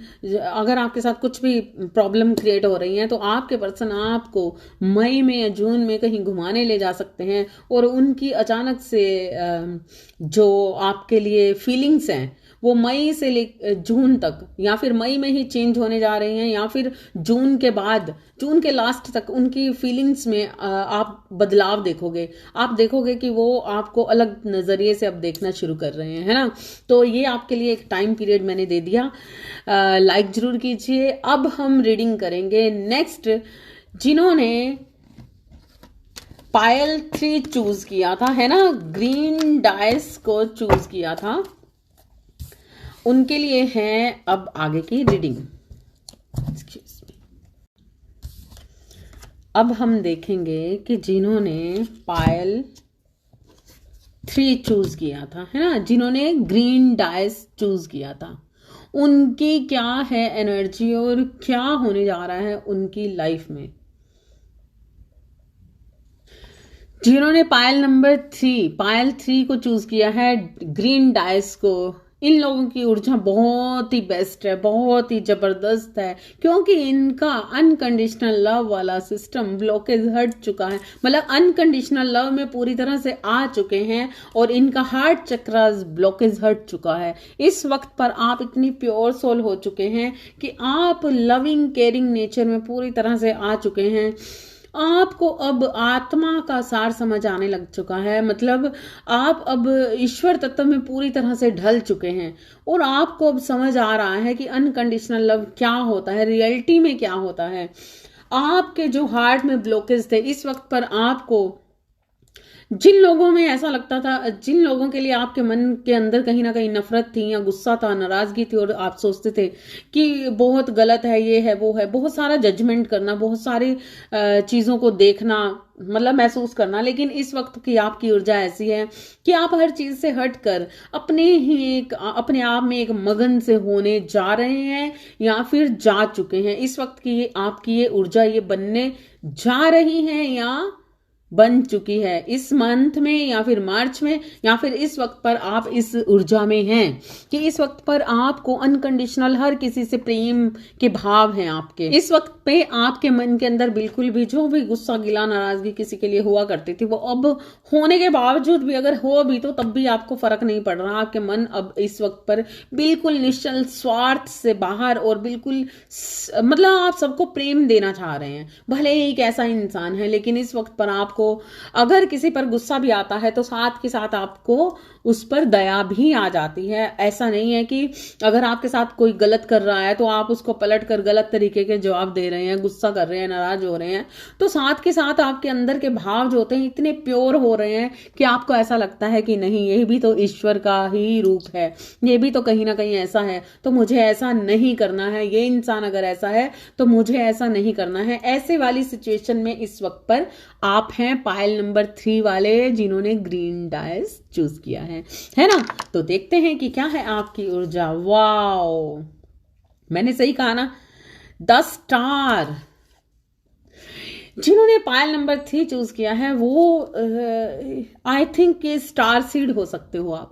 अगर आपके साथ कुछ भी प्रॉब्लम क्रिएट हो रही है तो आपके पर्सन आपको मई में या जून में कहीं घुमाने ले जा सकते हैं, और उनकी अचानक से जो आपके लिए फीलिंग्स हैं वो मई से जून तक, या फिर मई में ही चेंज होने जा रही हैं, या फिर जून के बाद, जून के लास्ट तक उनकी फीलिंग्स में आप बदलाव देखोगे। आप देखोगे कि वो आपको अलग नजरिए से अब देखना शुरू कर रहे हैं, है ना। तो ये आपके लिए एक टाइम पीरियड मैंने दे दिया। लाइक जरूर कीजिए। अब हम रीडिंग करेंगे नेक्स्ट, जिन्होंने पायल 3 चूज किया था, है ना, ग्रीन डाइस को चूज किया था, उनके लिए है अब आगे की रीडिंग। अब हम देखेंगे कि जिन्होंने पायल 3 चूज किया था, है ना, जिन्होंने ग्रीन डाइस चूज किया था, उनकी क्या है एनर्जी और क्या होने जा रहा है उनकी लाइफ में। जिन्होंने पायल नंबर 3, पायल 3 को चूज किया है, ग्रीन डाइस को, इन लोगों की ऊर्जा बहुत ही बेस्ट है, बहुत ही जबरदस्त है, क्योंकि इनका अनकंडीशनल लव वाला सिस्टम ब्लॉकेज हट चुका है। मतलब अनकंडीशनल लव में पूरी तरह से आ चुके हैं, और इनका हार्ट चक्र ब्लॉकेज हट चुका है। इस वक्त पर आप इतनी प्योर सोल हो चुके हैं कि आप लविंग केयरिंग नेचर में पूरी तरह से आ चुके हैं। आपको अब आत्मा का सार समझ आने लग चुका है। मतलब आप अब ईश्वर तत्व में पूरी तरह से ढल चुके हैं, और आपको अब समझ आ रहा है कि अनकंडीशनल लव क्या होता है, रियलिटी में क्या होता है। आपके जो हार्ट में ब्लॉकेज थे, इस वक्त पर आपको, जिन लोगों में ऐसा लगता था, जिन लोगों के लिए आपके मन के अंदर कहीं ना कहीं नफरत थी या गुस्सा था, नाराजगी थी, और आप सोचते थे कि बहुत गलत है, ये है, वो है, बहुत सारा जजमेंट करना, बहुत सारी चीजों को देखना, मतलब महसूस करना। लेकिन इस वक्त की आपकी ऊर्जा ऐसी है कि आप हर चीज से हटकर अपने आप में एक मगन से होने जा रहे हैं, या फिर जा चुके हैं। इस वक्त की आपकी ये ऊर्जा ये बनने जा रही है या बन चुकी है, इस मंथ में या फिर मार्च में, या फिर इस वक्त पर आप इस ऊर्जा में हैं कि इस वक्त पर आपको अनकंडीशनल हर किसी से प्रेम के भाव हैं आपके। इस वक्त पे आपके मन के अंदर बिल्कुल भी जो भी गुस्सा, गिला, नाराजगी किसी के लिए हुआ करती थी, वो अब होने के बावजूद भी, अगर हो भी तो तब भी आपको फर्क नहीं पड़ रहा। आपके मन अब इस वक्त पर बिल्कुल निश्चल, स्वार्थ से बाहर, और बिल्कुल मतलब आप सबको प्रेम देना चाह रहे हैं। भले ही एक ऐसा इंसान है, लेकिन इस वक्त पर आपको आपको अगर किसी पर गुस्सा भी आता है तो साथ के साथ आपको उस पर दया भी आ जाती है। ऐसा नहीं है कि अगर आपके साथ कोई गलत कर रहा है तो आप उसको पलट कर गलत तरीके के जवाब दे रहे हैं, गुस्सा कर रहे हैं, नाराज हो रहे हैं। तो साथ के साथ आपके अंदर के भाव जो होते हैं इतने प्योर हो रहे हैं कि आपको ऐसा लगता है कि नहीं, ये भी तो ईश्वर का ही रूप है, ये भी तो कहीं ना कहीं ऐसा है, तो मुझे ऐसा नहीं करना है, ये इंसान अगर ऐसा है तो मुझे ऐसा नहीं करना है। ऐसे वाली सिचुएशन में इस वक्त पर आप हैं पायल नंबर 3 वाले जिन्होंने ग्रीन डायस चूज किया है ना। तो देखते हैं कि क्या है आपकी ऊर्जा। वाओ, मैंने सही कहा ना, 10 स्टार। जिन्होंने पायल नंबर 3 चूज किया है वो आई थिंक ये स्टार सीड हो सकते हो आप।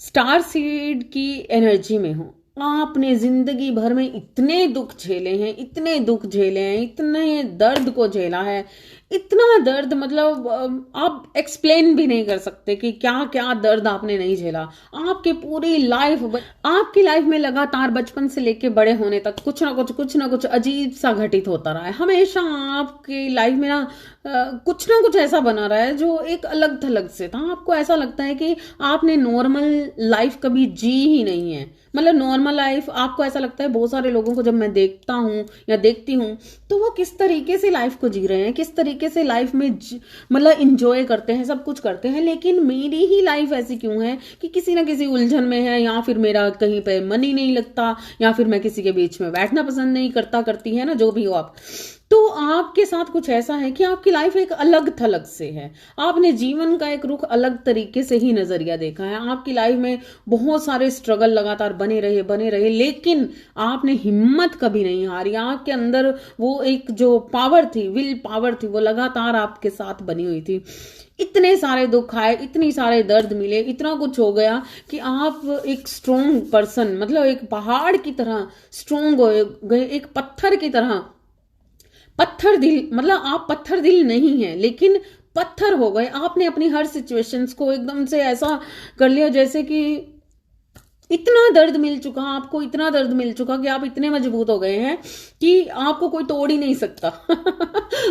स्टार सीड की एनर्जी में हो। आपने जिंदगी भर में इतने दुख झेले हैं, इतने दुख झेले हैं, इतने दर्द को झेला है, इतना दर्द मतलब आप एक्सप्लेन भी नहीं कर सकते कि क्या क्या दर्द आपने नहीं झेला। आपकी पूरी लाइफ, आपकी लाइफ में लगातार बचपन से लेके बड़े होने तक कुछ ना कुछ अजीब सा घटित होता रहा है। हमेशा आपकी लाइफ में ना कुछ ना कुछ ऐसा बना रहा है जो एक अलग थलग से था। आपको ऐसा लगता है कि आपने नॉर्मल लाइफ कभी जी ही नहीं है। मतलब नॉर्मल लाइफ आपको ऐसा लगता है, बहुत सारे लोगों को जब मैं देखता हूँ या देखती हूँ तो वो किस तरीके से लाइफ को जी रहे हैं, किस तरीके से लाइफ में मतलब इंजॉय करते हैं, सब कुछ करते हैं। लेकिन मेरी ही लाइफ ऐसी क्यों है कि किसी ना किसी उलझन में है, या फिर मेरा कहीं पे मन ही नहीं लगता, या फिर मैं किसी के बीच में बैठना पसंद नहीं करती है ना, जो भी हो आप। तो आपके साथ कुछ ऐसा है कि आपकी लाइफ एक अलग थलग से है। आपने जीवन का एक रुख अलग तरीके से ही नजरिया देखा है। आपकी लाइफ में बहुत सारे स्ट्रगल लगातार बने रहे, लेकिन आपने हिम्मत कभी नहीं हारी। आपके अंदर वो एक जो पावर थी, विल पावर थी, वो लगातार आपके साथ बनी हुई थी। इतने सारे दुख आए, इतनी सारे दर्द मिले, इतना कुछ हो गया कि आप एक स्ट्रोंग पर्सन, मतलब एक पहाड़ की तरह स्ट्रोंग हो गए, एक पत्थर की तरह। पत्थर दिल, मतलब आप पत्थर दिल नहीं है लेकिन पत्थर हो गए। आपने अपनी हर सिचुएशंस को एकदम से ऐसा कर लिया जैसे कि इतना दर्द मिल चुका, आपको इतना दर्द मिल चुका कि आप इतने मजबूत हो गए हैं कि आपको कोई तोड़ ही नहीं सकता।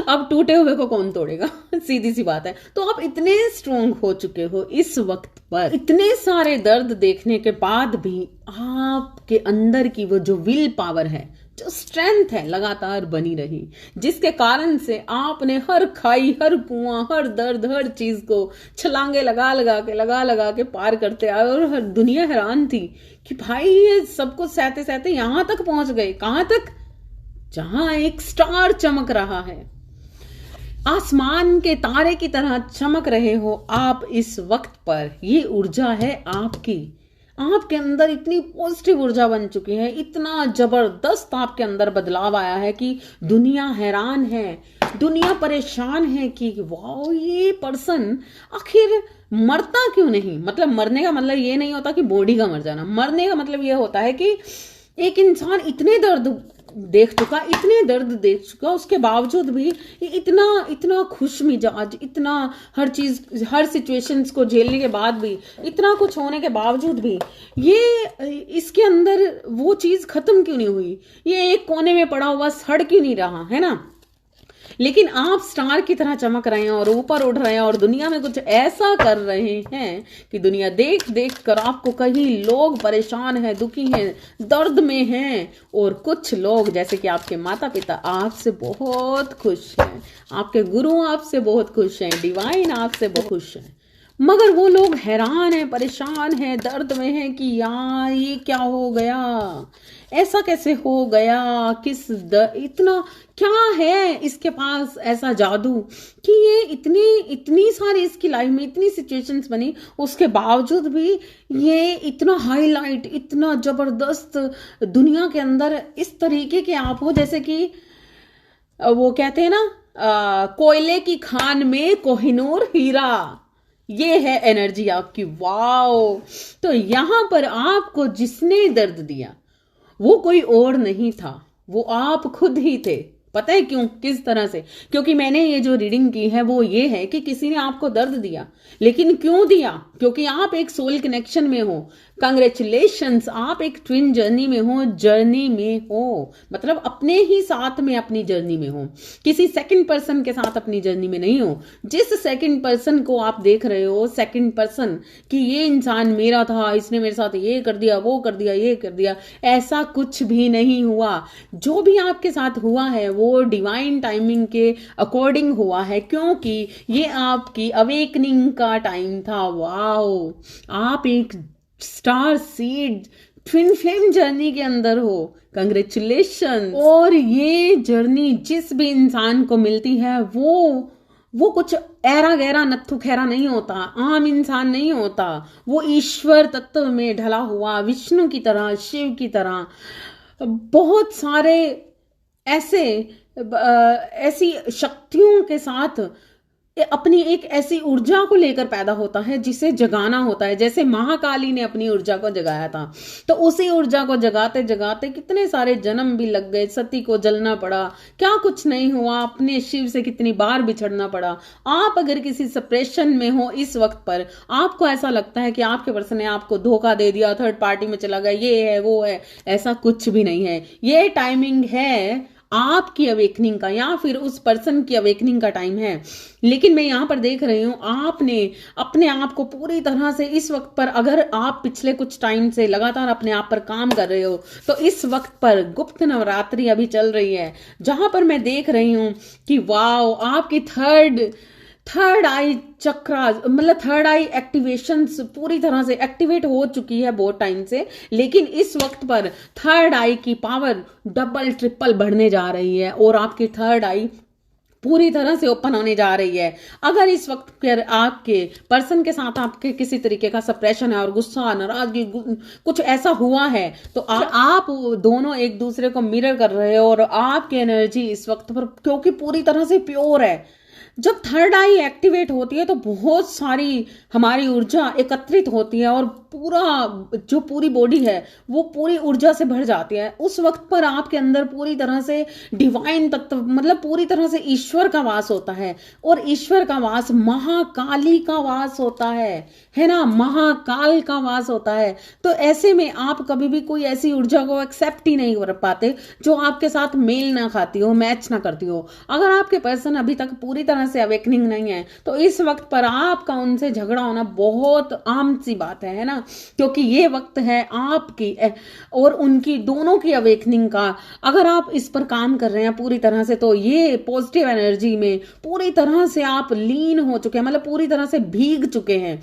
अब टूटे हुए को कौन तोड़ेगा, सीधी सी बात है। तो आप इतने स्ट्रोंग हो चुके हो इस वक्त पर। इतने सारे दर्द देखने के बाद भी आपके अंदर की वो जो विल पावर है, जो स्ट्रेंथ है, लगातार बनी रही, जिसके कारण से आपने हर खाई, हर कुआं, हर दर्द, हर चीज को छलांगे लगा के पार करते आए। और हर दुनिया हैरान थी कि भाई ये सब कुछ सहते सहते यहां तक पहुंच गए। कहां तक? जहां एक स्टार चमक रहा है, आसमान के तारे की तरह चमक रहे हो आप इस वक्त पर। ये ऊर्जा है आपकी। आपके अंदर इतनी पॉजिटिव ऊर्जा बन चुकी है, इतना जबरदस्त आपके अंदर बदलाव आया है कि दुनिया हैरान है, दुनिया परेशान है कि वाह ये पर्सन आखिर मरता क्यों नहीं। मतलब मरने का मतलब ये नहीं होता कि बॉडी का मर जाना। मरने का मतलब ये होता है कि एक इंसान इतने दर्द देख चुका, उसके बावजूद भी इतना खुश मिजाज, इतना हर चीज, हर सिचुएशंस को झेलने के बाद भी, इतना कुछ होने के बावजूद भी ये इसके अंदर वो चीज खत्म क्यों नहीं हुई, ये एक कोने में पड़ा हुआ सड़ क्यों नहीं रहा है ना। लेकिन आप स्टार की तरह चमक रहे हैं और ऊपर उड़ रहे हैं और दुनिया में कुछ ऐसा कर रहे हैं कि दुनिया देख देख कर आपको, कहीं लोग परेशान हैं, दुखी हैं, दर्द में हैं, और कुछ लोग जैसे कि आपके माता पिता आपसे बहुत खुश हैं, आपके गुरु आपसे बहुत खुश हैं, डिवाइन आपसे बहुत खुश हैं। मगर वो लोग हैरान हैं, परेशान हैं, दर्द में हैं कि यार ये क्या हो गया, ऐसा कैसे हो गया, इतना क्या है इसके पास ऐसा जादू कि ये इतनी सारी इसकी लाइफ में इतनी सिचुएशंस बनी, उसके बावजूद भी ये इतना हाईलाइट, इतना जबरदस्त दुनिया के अंदर इस तरीके के आप हो जैसे कि वो कहते हैं ना कोयले की खान में कोहिनूर हीरा। ये है एनर्जी आपकी। वाओ। तो यहां पर आपको जिसने दर्द दिया वो कोई और नहीं था, वो आप खुद ही थे। पता है क्यों, किस तरह से? क्योंकि मैंने ये जो रीडिंग की है वो ये है कि किसी ने आपको दर्द दिया, लेकिन क्यों दिया? क्योंकि आप एक सोल कनेक्शन में हो। कंग्रेचुलेशंस, आप एक ट्विन जर्नी में हो, मतलब अपने ही साथ में अपनी जर्नी में हो, किसी सेकंड पर्सन के साथ अपनी जर्नी में नहीं हो। जिस सेकंड पर्सन को आप देख रहे हो, सेकंड पर्सन कि ये इंसान मेरा था, इसने मेरे साथ ये कर दिया, वो कर दिया, ये कर दिया, ऐसा कुछ भी नहीं हुआ। जो भी आपके साथ हुआ है वो डिवाइन टाइमिंग के अकॉर्डिंग हुआ है, क्योंकि ये आपकी अवेकनिंग का टाइम था। वाओ, आप एक star seed twin flame journey के अंदर हो। कंग्रेचुलेशन। और ये जर्नी जिस भी इंसान को मिलती है वो कुछ ऐरा गहरा नत्थु खैरा नहीं होता, आम इंसान नहीं होता। वो ईश्वर तत्व में ढला हुआ, विष्णु की तरह, शिव की तरह, बहुत सारे ऐसी शक्तियों के साथ अपनी एक ऐसी ऊर्जा को लेकर पैदा होता है जिसे जगाना होता है। जैसे महाकाली ने अपनी ऊर्जा को जगाया था, तो उसी ऊर्जा को जगाते जगाते कितने सारे जन्म भी लग गए, सती को जलना पड़ा, क्या कुछ नहीं हुआ, अपने शिव से कितनी बार बिछड़ना पड़ा। आप अगर किसी सप्रेशन में हो इस वक्त पर, आपको ऐसा लगता है कि आपके पर्सन ने आपको धोखा दे दिया, थर्ड पार्टी में चला गया, ये है वो है, ऐसा कुछ भी नहीं है। ये टाइमिंग है आपकी अवेकनिंग का, या फिर उस पर्सन की अवेकनिंग का टाइम है। लेकिन मैं यहां पर देख रही हूं, आपने अपने आप को पूरी तरह से इस वक्त पर, अगर आप पिछले कुछ टाइम से लगातार अपने आप पर काम कर रहे हो, तो इस वक्त पर गुप्त नवरात्रि अभी चल रही है, जहां पर मैं देख रही हूं कि वाओ, आपकी थर्ड आई चक्रा, मतलब थर्ड आई एक्टिवेशन पूरी तरह से एक्टिवेट हो चुकी है बहुत टाइम से। लेकिन इस वक्त पर थर्ड आई की पावर डबल ट्रिपल बढ़ने जा रही है और आपकी थर्ड आई पूरी तरह से ओपन होने जा रही है। अगर इस वक्त पर आपके पर्सन के साथ आपके किसी तरीके का सप्रेशन है और गुस्सा, नाराजगी, कुछ ऐसा हुआ है, तो आप दोनों एक दूसरे को मिरर कर रहे हो और आपकी एनर्जी इस वक्त पर क्योंकि पूरी तरह से प्योर है। जब थर्ड आई एक्टिवेट होती है तो बहुत सारी हमारी ऊर्जा एकत्रित होती है और पूरी बॉडी है वो पूरी ऊर्जा से भर जाती है। उस वक्त पर आपके अंदर पूरी तरह से डिवाइन तत्व, मतलब पूरी तरह से ईश्वर का वास होता है। और ईश्वर का वास महाकाली का वास होता है ना, महाकाल का वास होता है। तो ऐसे में आप कभी भी कोई ऐसी ऊर्जा को एक्सेप्ट ही नहीं कर पाते जो आपके साथ मेल ना खाती हो, मैच ना करती हो। अगर आपके पर्सन अभी तक पूरी तरह से अवेकनिंग नहीं है तो इस वक्त पर आपका उनसे झगड़ा होना बहुत आम सी बात है ना, क्योंकि ये वक्त है आपकी और उनकी दोनों की अवेकनिंग का। अगर आप इस पर काम कर रहे हैं पूरी तरह से, तो ये पॉजिटिव एनर्जी में पूरी तरह से आप लीन हो चुके हैं, मतलब पूरी तरह से भीग चुके हैं,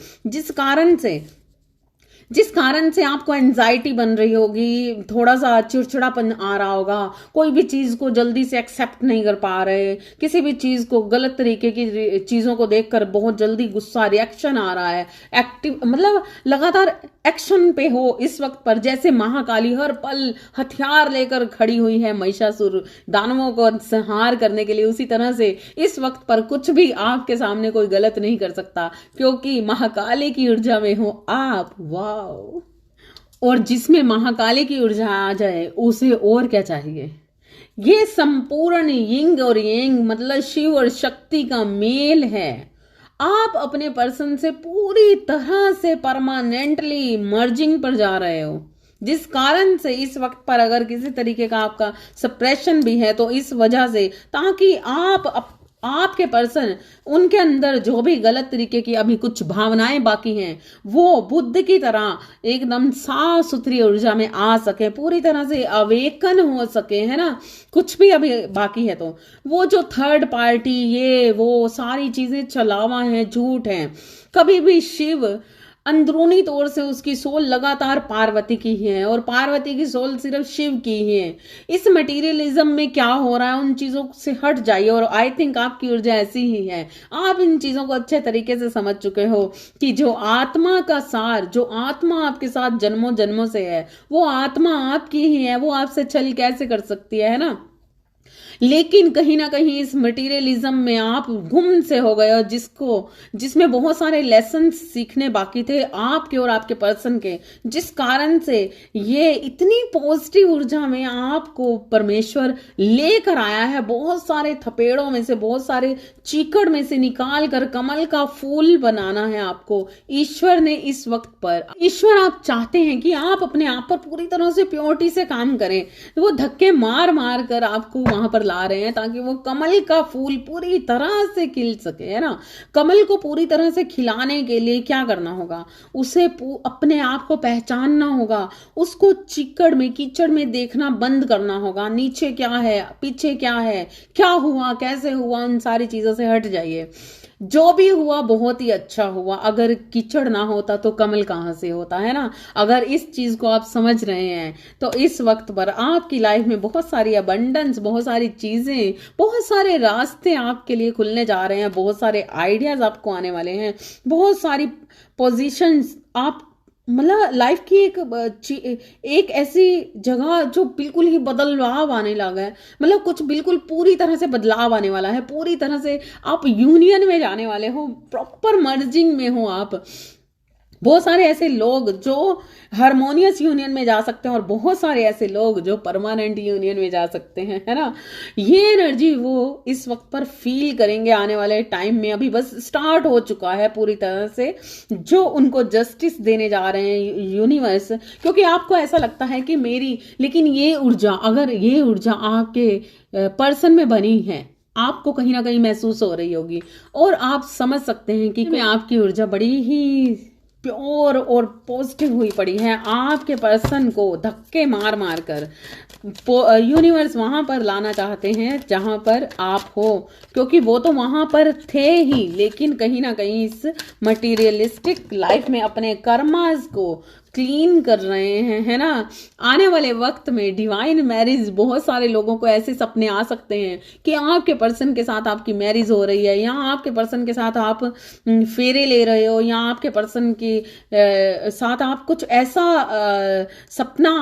जिस कारण से आपको एंजाइटी बन रही होगी, थोड़ा सा चिड़चिड़ापन आ रहा होगा, कोई भी चीज को जल्दी से एक्सेप्ट नहीं कर पा रहे, किसी भी चीज को, गलत तरीके की चीजों को देखकर बहुत जल्दी गुस्सा, रिएक्शन आ रहा है, एक्टिव मतलब लगातार एक्शन पे हो इस वक्त पर। जैसे महाकाली हर पल हथियार लेकर खड़ी हुई है महिषासुर दानवों को संहार करने के लिए, उसी तरह से इस वक्त पर कुछ भी आपके सामने कोई गलत नहीं कर सकता, क्योंकि महाकाली की ऊर्जा में हो आप। वाह, और जिसमें महाकाली की ऊर्जा आ जाए उसे और क्या चाहिए। ये संपूर्ण यिंग और यांग, मतलब शिव और शक्ति का मेल है। आप अपने पर्सन से पूरी तरह से परमानेंटली मर्जिंग पर जा रहे हो, जिस कारण से इस वक्त पर अगर किसी तरीके का आपका सप्रेशन भी है तो इस वजह से, ताकि आपके पर्सन, उनके अंदर जो भी गलत तरीके की अभी कुछ भावनाएं बाकी हैं वो बुद्ध की तरह एकदम साफ सुथरी ऊर्जा में आ सके, पूरी तरह से अवेकन हो सके, है ना। कुछ भी अभी बाकी है तो वो जो थर्ड पार्टी, ये वो सारी चीजें छलावा है, झूठ है। कभी भी शिव अंदरूनी तौर से उसकी सोल लगातार पार्वती की ही है और पार्वती की सोल सिर्फ शिव की ही है। इस मटेरियलिज्म में क्या हो रहा है उन चीजों से हट जाइए, और आई थिंक आपकी ऊर्जा ऐसी ही है। आप इन चीजों को अच्छे तरीके से समझ चुके हो कि जो आत्मा का सार, जो आत्मा आपके साथ जन्मों जन्मों से है, वो आत्मा आपकी ही है, वो आपसे छल कैसे कर सकती है ना। लेकिन कहीं ना कहीं इस मटेरियलिज्म में आप गुम से हो गए और जिसमें बहुत सारे लेसन सीखने बाकी थे आपके और आपके पर्सन के, जिस कारण से ये इतनी पॉजिटिव ऊर्जा में आपको परमेश्वर लेकर आया है। बहुत सारे थपेड़ों में से, बहुत सारे चीकड़ में से निकाल कर कमल का फूल बनाना है आपको ईश्वर ने इस वक्त पर। ईश्वर आप चाहते हैं कि आप अपने आप पर पूरी तरह से प्योरिटी से काम करें, तो वो धक्के मार मार कर आपको वहां पर ला रहे हैं ताकि वो कमल का फूल पूरी तरह से खिल सके, है ना। कमल को पूरी तरह से खिलाने के लिए क्या करना होगा, उसे अपने आप को पहचानना होगा, उसको चिकड़ में कीचड़ में देखना बंद करना होगा। नीचे क्या है, पीछे क्या है, क्या हुआ, कैसे हुआ, उन सारी चीजों से हट जाइए। जो भी हुआ बहुत ही अच्छा हुआ। अगर कीचड़ ना होता तो कमल कहाँ से होता, है ना। अगर इस चीज को आप समझ रहे हैं तो इस वक्त पर आपकी लाइफ में बहुत सारी अबंडेंस, बहुत सारी चीजें, बहुत सारे रास्ते आपके लिए खुलने जा रहे हैं, बहुत सारे आइडियाज आपको आने वाले हैं, बहुत सारी पोजीशंस आप मतलब लाइफ की एक ऐसी जगह जो बिल्कुल ही बदलाव आने लगा है। मतलब कुछ बिल्कुल पूरी तरह से बदलाव आने वाला है, पूरी तरह से आप यूनियन में जाने वाले हो, प्रॉपर मर्जिंग में हो आप। बहुत सारे ऐसे लोग जो हारमोनियस यूनियन में जा सकते हैं और बहुत सारे ऐसे लोग जो परमानेंट यूनियन में जा सकते हैं, है ना। ये एनर्जी वो इस वक्त पर फील करेंगे आने वाले टाइम में। अभी बस स्टार्ट हो चुका है पूरी तरह से, जो उनको जस्टिस देने जा रहे हैं यूनिवर्स। क्योंकि आपको ऐसा लगता है कि लेकिन ये ऊर्जा, अगर ये ऊर्जा आपके पर्सन में बनी है, आपको कहीं ना कहीं महसूस हो रही होगी और आप समझ सकते हैं कि आपकी ऊर्जा बड़ी ही प्योर और पॉजिटिव हुई पड़ी है। आपके पर्सन को धक्के मार मार कर यूनिवर्स वहां पर लाना चाहते हैं जहां पर आप हो, क्योंकि वो तो वहां पर थे ही, लेकिन कहीं ना कहीं इस मटीरियलिस्टिक लाइफ में अपने कर्मास को क्लीन कर रहे हैं, है ना। आने वाले वक्त में डिवाइन मैरिज, बहुत सारे लोगों को ऐसे सपने आ सकते हैं कि आपके पर्सन के साथ आपकी मैरिज हो रही है, या आपके पर्सन के साथ आप फेरे ले रहे हो, या आपके पर्सन के साथ आप कुछ ऐसा सपना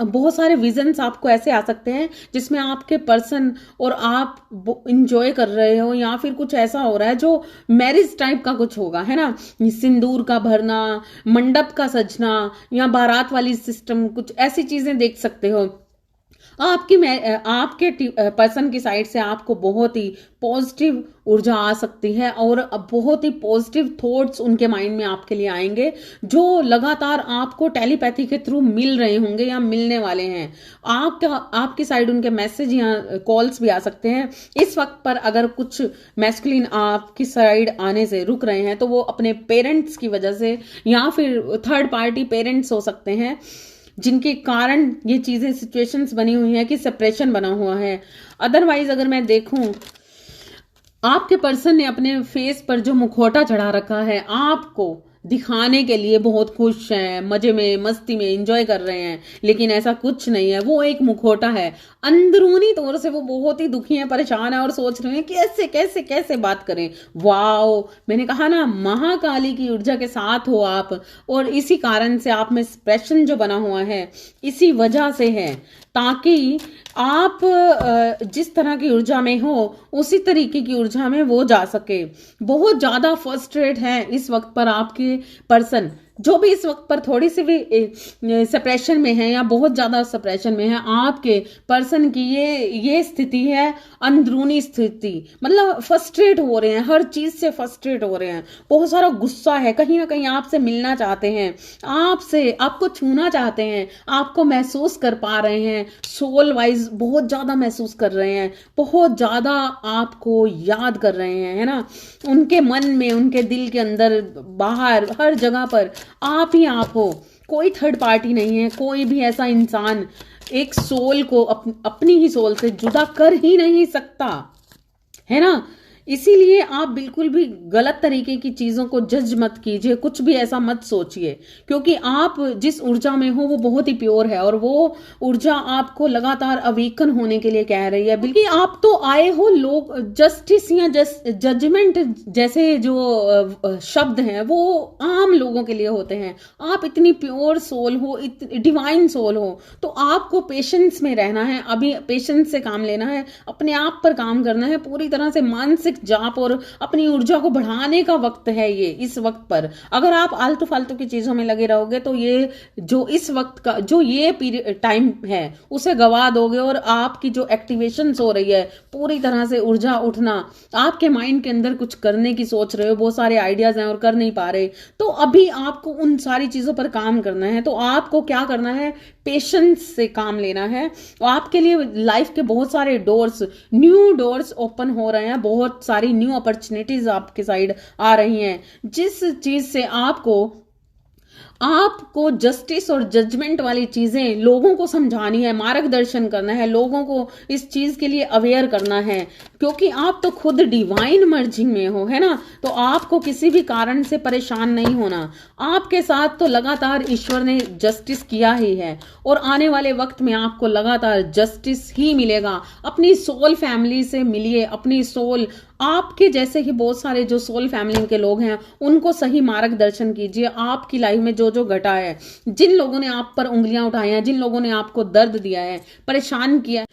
बहुत सारे विजन्स आपको ऐसे आ सकते हैं जिसमें आपके पर्सन और आप इंजॉय कर रहे हो, या फिर कुछ ऐसा हो रहा है जो मैरिज टाइप का कुछ होगा, है ना। सिंदूर का भरना, मंडप का सजना, या बारात वाली सिस्टम, कुछ ऐसी चीजें देख सकते हो। आपके पर्सन की साइड से आपको बहुत ही पॉजिटिव ऊर्जा आ सकती है और बहुत ही पॉजिटिव थॉट्स उनके माइंड में आपके लिए आएंगे, जो लगातार आपको टेलीपैथी के थ्रू मिल रहे होंगे या मिलने वाले हैं। आपकी साइड उनके मैसेज या कॉल्स भी आ सकते हैं। इस वक्त पर अगर कुछ मैस्कुलिन आपकी साइड आने से रुक रहे हैं तो वो अपने पेरेंट्स की वजह से, या फिर थर्ड पार्टी पेरेंट्स हो सकते हैं जिनके कारण ये चीजें, सिचुएशंस बनी हुई है कि सेपरेशन बना हुआ है। अदरवाइज अगर मैं देखूं, आपके पर्सन ने अपने फेस पर जो मुखौटा चढ़ा रखा है, आपको दिखाने के लिए बहुत खुश हैं, मजे में, मस्ती में एंजॉय कर रहे हैं, लेकिन ऐसा कुछ नहीं है। वो एक मुखौटा है, अंदरूनी तौर से वो बहुत ही दुखी हैं, परेशान है और सोच रहे हैं कि कैसे कैसे कैसे बात करें। वाओ, मैंने कहा ना, महाकाली की ऊर्जा के साथ हो आप, और इसी कारण से आप में एक्सप्रेशन जो बना हुआ है इसी वजह से है, ताकि आप जिस तरह की ऊर्जा में हो उसी तरीके की ऊर्जा में वो जा सके। बहुत ज्यादा फ्रस्ट्रेट है इस वक्त पर आपके पर्सन, जो भी इस वक्त पर थोड़ी सी भी सेपरेशन में है या बहुत ज्यादा सेपरेशन में है। आपके पर्सन की ये स्थिति है, अंदरूनी स्थिति, मतलब फ्रस्ट्रेट हो रहे हैं, हर चीज से फ्रस्ट्रेट हो रहे हैं, बहुत सारा गुस्सा है, कहीं ना कहीं आपसे मिलना चाहते हैं, आपको छूना चाहते हैं, आपको महसूस कर पा रहे हैं, सोल वाइज बहुत ज्यादा महसूस कर रहे हैं, बहुत ज्यादा आपको याद कर रहे हैं, है ना। उनके मन में, उनके दिल के अंदर, बाहर, हर जगह पर आप ही आप हो, कोई थर्ड पार्टी नहीं है। कोई भी ऐसा इंसान एक सोल को अपनी ही सोल से जुदा कर ही नहीं सकता, है ना। इसीलिए आप बिल्कुल भी गलत तरीके की चीजों को जज मत कीजिए, कुछ भी ऐसा मत सोचिए, क्योंकि आप जिस ऊर्जा में हो वो बहुत ही प्योर है और वो ऊर्जा आपको लगातार अवेकन होने के लिए कह रही है। बिल्कुल आप तो आए हो लोग जस्टिस या जजमेंट जैसे जो शब्द हैं वो आम लोगों के लिए होते हैं। आप इतनी प्योर सोल हो, डिवाइन सोल हो, तो आपको पेशेंस में रहना है, अभी पेशेंस से काम लेना है, अपने आप पर काम करना है, पूरी तरह से मानसिक जाप और अपनी ऊर्जा को बढ़ाने का वक्त है ये। इस वक्त पर अगर आप आलतू फालतू की चीजों में लगे रहोगे तो ये जो इस वक्त का जो ये पीरियड टाइम है उसे गवा दोगे, और आपकी जो एक्टिवेशन हो रही है पूरी तरह से ऊर्जा उठना, आपके माइंड के अंदर कुछ करने की सोच रहे हो, बहुत सारे आइडियाज हैं और कर नहीं पा रहे, तो अभी आपको उन सारी चीजों पर काम करना है। तो आपको क्या करना है, पेशेंस से काम लेना है। आपके लिए लाइफ के बहुत सारे डोर्स, न्यू डोर्स ओपन हो रहे हैं, बहुत सारी न्यू अपॉर्चुनिटीज आपके साइड आ रही हैं, जिस चीज से आपको जस्टिस और जजमेंट वाली चीजें लोगों को समझानी है, मार्गदर्शन करना है, लोगों को इस चीज के लिए अवेयर करना है, क्योंकि आप तो खुद डिवाइन मर्जिंग में हो, है ना। तो आपको किसी भी कारण से परेशान नहीं होना। आपके साथ तो लगातार ईश्वर ने जस्टिस किया ही है और आने वाले वक्त में आपको लगातार जस्टिस ही मिलेगा। अपनी सोल फैमिली से मिलिए, अपनी सोल, आपके जैसे ही बहुत सारे जो सोल फैमिली के लोग हैं उनको सही मार्गदर्शन कीजिए। आपकी लाइफ में जो जो घटा है, जिन लोगों ने आप पर उंगलियां उठाई हैं, जिन लोगों ने आपको दर्द दिया है, परेशान किया है,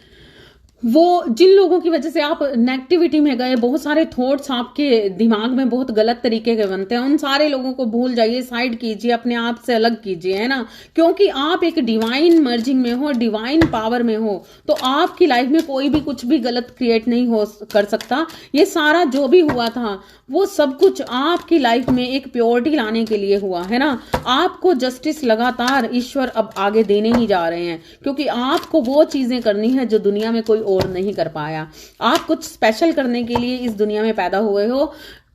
वो जिन लोगों की वजह से आप नेगेटिविटी में गए, बहुत सारे थॉट्स आपके दिमाग में बहुत गलत तरीके के बनते हैं, उन सारे लोगों को भूल जाइए, साइड कीजिए, अपने आप से अलग कीजिए, है ना। क्योंकि आप एक डिवाइन मर्जिंग में हो, डिवाइन पावर में हो, तो आपकी लाइफ में कोई भी कुछ भी गलत क्रिएट नहीं हो कर सकता। ये सारा जो भी हुआ था वो सब कुछ आपकी लाइफ में एक प्योरिटी लाने के लिए हुआ, है ना। आपको जस्टिस लगातार ईश्वर अब आगे देने ही जा रहे हैं, क्योंकि आपको वो चीजें करनी है जो दुनिया में कोई और नहीं कर पाया। आप कुछ स्पेशल करने के लिए इस दुनिया में पैदा हुए हो,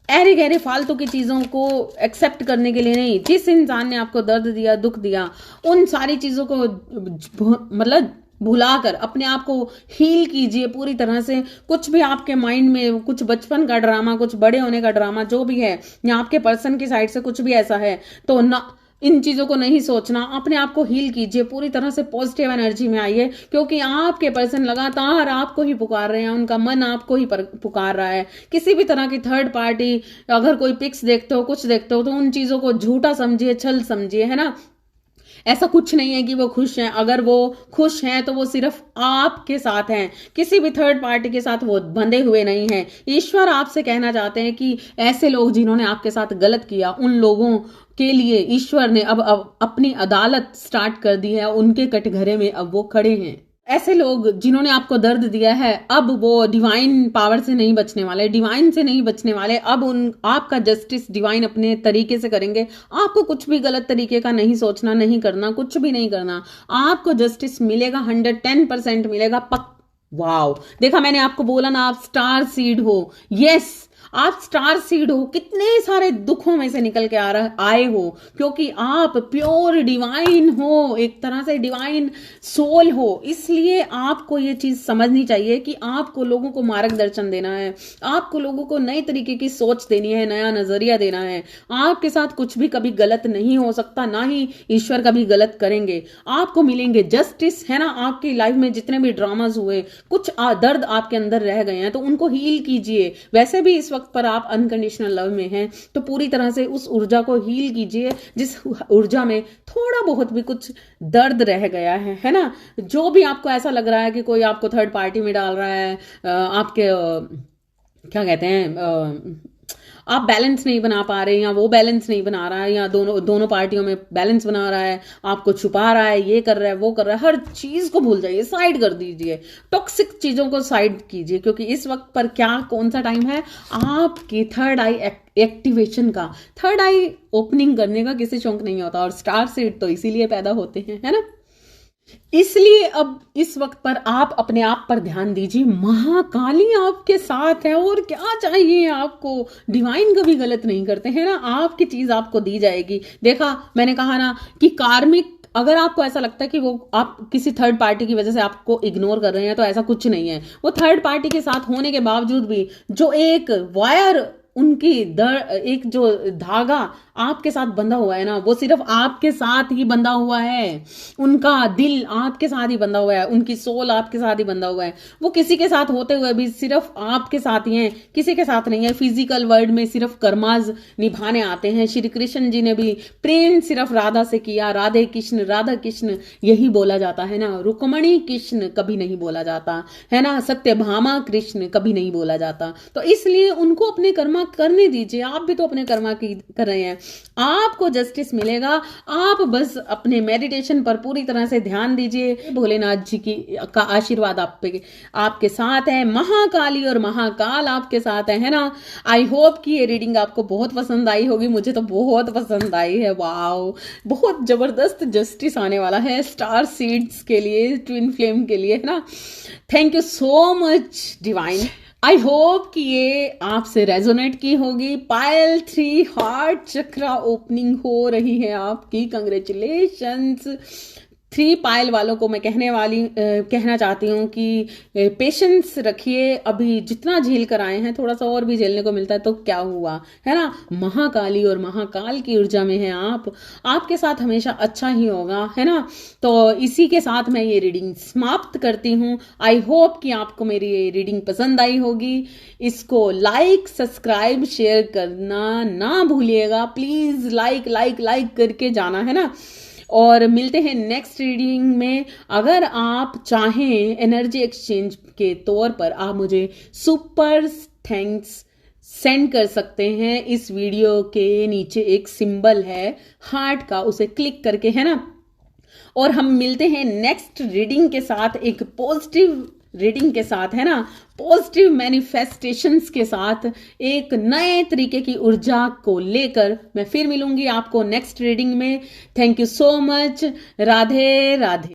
अरे गहरे फालतू की चीजों को एक्सेप्ट करने के लिए नहीं। जिस इंसान ने आपको दर्द दिया, दुख दिया, उन सारी चीजों को मतलब भुलाकर अपने आप को हील कीजिए पूरी तरह से। कुछ भी आपके माइंड में कुछ बचपन का ड्रामा, कुछ बड़े होने का ड्रामा जो भी है, या आपके पर्सन की साइड से कुछ भी ऐसा है, तो ना इन चीजों को नहीं सोचना, अपने आप को हील कीजिए, पूरी तरह से पॉजिटिव एनर्जी में आइए, क्योंकि आपके पर्सन लगातार आपको ही पुकार रहे हैं, उनका मन आपको ही पुकार रहा है। किसी भी तरह की थर्ड पार्टी, अगर कोई पिक्स देखते हो, कुछ देखते हो, तो उन चीजों को झूठा समझिए, छल समझिए, है ना। ऐसा कुछ नहीं है कि वो खुश हैं। अगर वो खुश हैं तो वो सिर्फ आपके साथ हैं, किसी भी थर्ड पार्टी के साथ वो बंधे हुए नहीं हैं। ईश्वर आपसे कहना चाहते हैं कि ऐसे लोग जिन्होंने आपके साथ गलत किया, उन लोगों के लिए ईश्वर ने अब अपनी अदालत स्टार्ट कर दी है। उनके कटघरे में अब वो खड़े हैं। ऐसे लोग जिन्होंने आपको दर्द दिया है, अब वो डिवाइन पावर से नहीं बचने वाले, डिवाइन से नहीं बचने वाले। अब आपका जस्टिस डिवाइन अपने तरीके से करेंगे। आपको कुछ भी गलत तरीके का नहीं सोचना, नहीं करना, कुछ भी नहीं करना। आपको जस्टिस मिलेगा, 110% मिलेगा। वाओ, देखा मैंने आपको बोला ना, आप स्टार सीड हो। यस, आप स्टार सीड हो, कितने सारे दुखों में से निकल के आए हो, क्योंकि आप प्योर डिवाइन हो, एक तरह से डिवाइन सोल हो। इसलिए आपको ये चीज समझनी चाहिए कि आपको लोगों को मार्गदर्शन देना है, आपको लोगों को नए तरीके की सोच देनी है, नया नजरिया देना है। आपके साथ कुछ भी कभी गलत नहीं हो सकता, ना ही ईश्वर कभी गलत करेंगे। आपको मिलेंगे जस्टिस, है ना। आपकी लाइफ में जितने भी ड्रामाज हुए, कुछ दर्द आपके अंदर रह गए हैं, तो उनको हील कीजिए। वैसे भी इस वक्त पर आप अनकंडीशनल लव में हैं, तो पूरी तरह से उस ऊर्जा को हील कीजिए, जिस ऊर्जा में थोड़ा बहुत भी कुछ दर्द रह गया है ना। जो भी आपको ऐसा लग रहा है कि कोई आपको थर्ड पार्टी में डाल रहा है, आपके क्या कहते हैं, आप बैलेंस नहीं बना पा रहे, या वो बैलेंस नहीं बना रहा है, या दोनों पार्टियों में बैलेंस बना रहा है, आपको छुपा रहा है, ये कर रहा है, वो कर रहा है, हर चीज को भूल जाइए, साइड कर दीजिए, टॉक्सिक चीजों को साइड कीजिए। क्योंकि इस वक्त पर कौन सा टाइम है, आपकी थर्ड आई एक्टिवेशन का, थर्ड आई ओपनिंग करने का किसी शौक नहीं होता, और स्टार सीड तो इसीलिए पैदा होते हैं, है ना। इसलिए अब इस वक्त पर आप अपने आप पर ध्यान दीजिए। महाकाली आपके साथ है, और क्या चाहिए आपको। डिवाइन कभी गलत नहीं करते हैं ना। आपकी चीज आपको दी जाएगी। देखा, मैंने कहा ना कि कार्मिक अगर आपको ऐसा लगता है कि वो आप किसी थर्ड पार्टी की वजह से आपको इग्नोर कर रहे हैं, तो ऐसा कुछ नहीं है। वो थर्ड पार्टी के साथ होने के बावजूद भी जो एक वायर उनकी एक जो धागा आपके साथ बंधा हुआ है ना, वो सिर्फ आपके साथ ही बंधा हुआ है। उनका दिल आपके साथ ही बंधा हुआ है, उनकी सोल आपके साथ ही बंधा हुआ है। वो किसी के साथ होते हुए भी सिर्फ आपके साथ ही हैं, किसी के साथ नहीं है। फिजिकल वर्ल्ड में सिर्फ कर्माज निभाने आते हैं। श्री कृष्ण जी ने भी प्रेम सिर्फ राधा से किया, राधे कृष्ण राधा कृष्ण यही बोला जाता है ना। रुक्मणी कृष्ण कभी नहीं बोला जाता है ना, सत्यभामा कृष्ण कभी नहीं बोला जाता। तो इसलिए उनको अपने कर्मा करने दीजिए। आप भी तो अपने कर्मा की कर रहे हैं, आपको जस्टिस मिलेगा। आप बस अपने मेडिटेशन पर पूरी तरह से ध्यान दीजिए। भोलेनाथ जी का आशीर्वाद आपके साथ है, महाकाली और महाकाल आपके साथ है ना। आई होप कि ये रीडिंग आपको बहुत पसंद आई होगी। मुझे तो बहुत पसंद आई है। वाओ, बहुत जबरदस्त जस्टिस आने वाला है स्टार सीड्स के लिए, ट्विन फ्लेम के लिए, है ना। Thank you so much divine. I hope कि ये आपसे रेजोनेट की होगी। पायल 3 हार्ट चक्रा ओपनिंग हो रही है आपकी। कंग्रेचुलेशंस 3 पायल वालों को मैं कहना चाहती हूँ कि पेशेंस रखिए। अभी जितना झेल कर आए हैं, थोड़ा सा और भी झेलने को मिलता है तो क्या हुआ, है ना। महाकाली और महाकाल की ऊर्जा में है आप, आपके साथ हमेशा अच्छा ही होगा, है ना। तो इसी के साथ मैं ये रीडिंग समाप्त करती हूँ। आई होप कि आपको मेरी ये रीडिंग पसंद आई होगी। इसको लाइक सब्सक्राइब शेयर करना ना भूलिएगा प्लीज। लाइक करके जाना, है ना। और मिलते हैं नेक्स्ट रीडिंग में। अगर आप चाहें एनर्जी एक्सचेंज के तौर पर आप मुझे सुपर थैंक्स सेंड कर सकते हैं। इस वीडियो के नीचे एक सिंबल है हार्ट का, उसे क्लिक करके, है ना। और हम मिलते हैं नेक्स्ट रीडिंग के साथ, एक पॉजिटिव रीडिंग के साथ, है ना। पॉजिटिव मैनिफेस्टेशंस के साथ एक नए तरीके की ऊर्जा को लेकर मैं फिर मिलूंगी आपको नेक्स्ट रीडिंग में। Thank you so much. Radhe Radhe.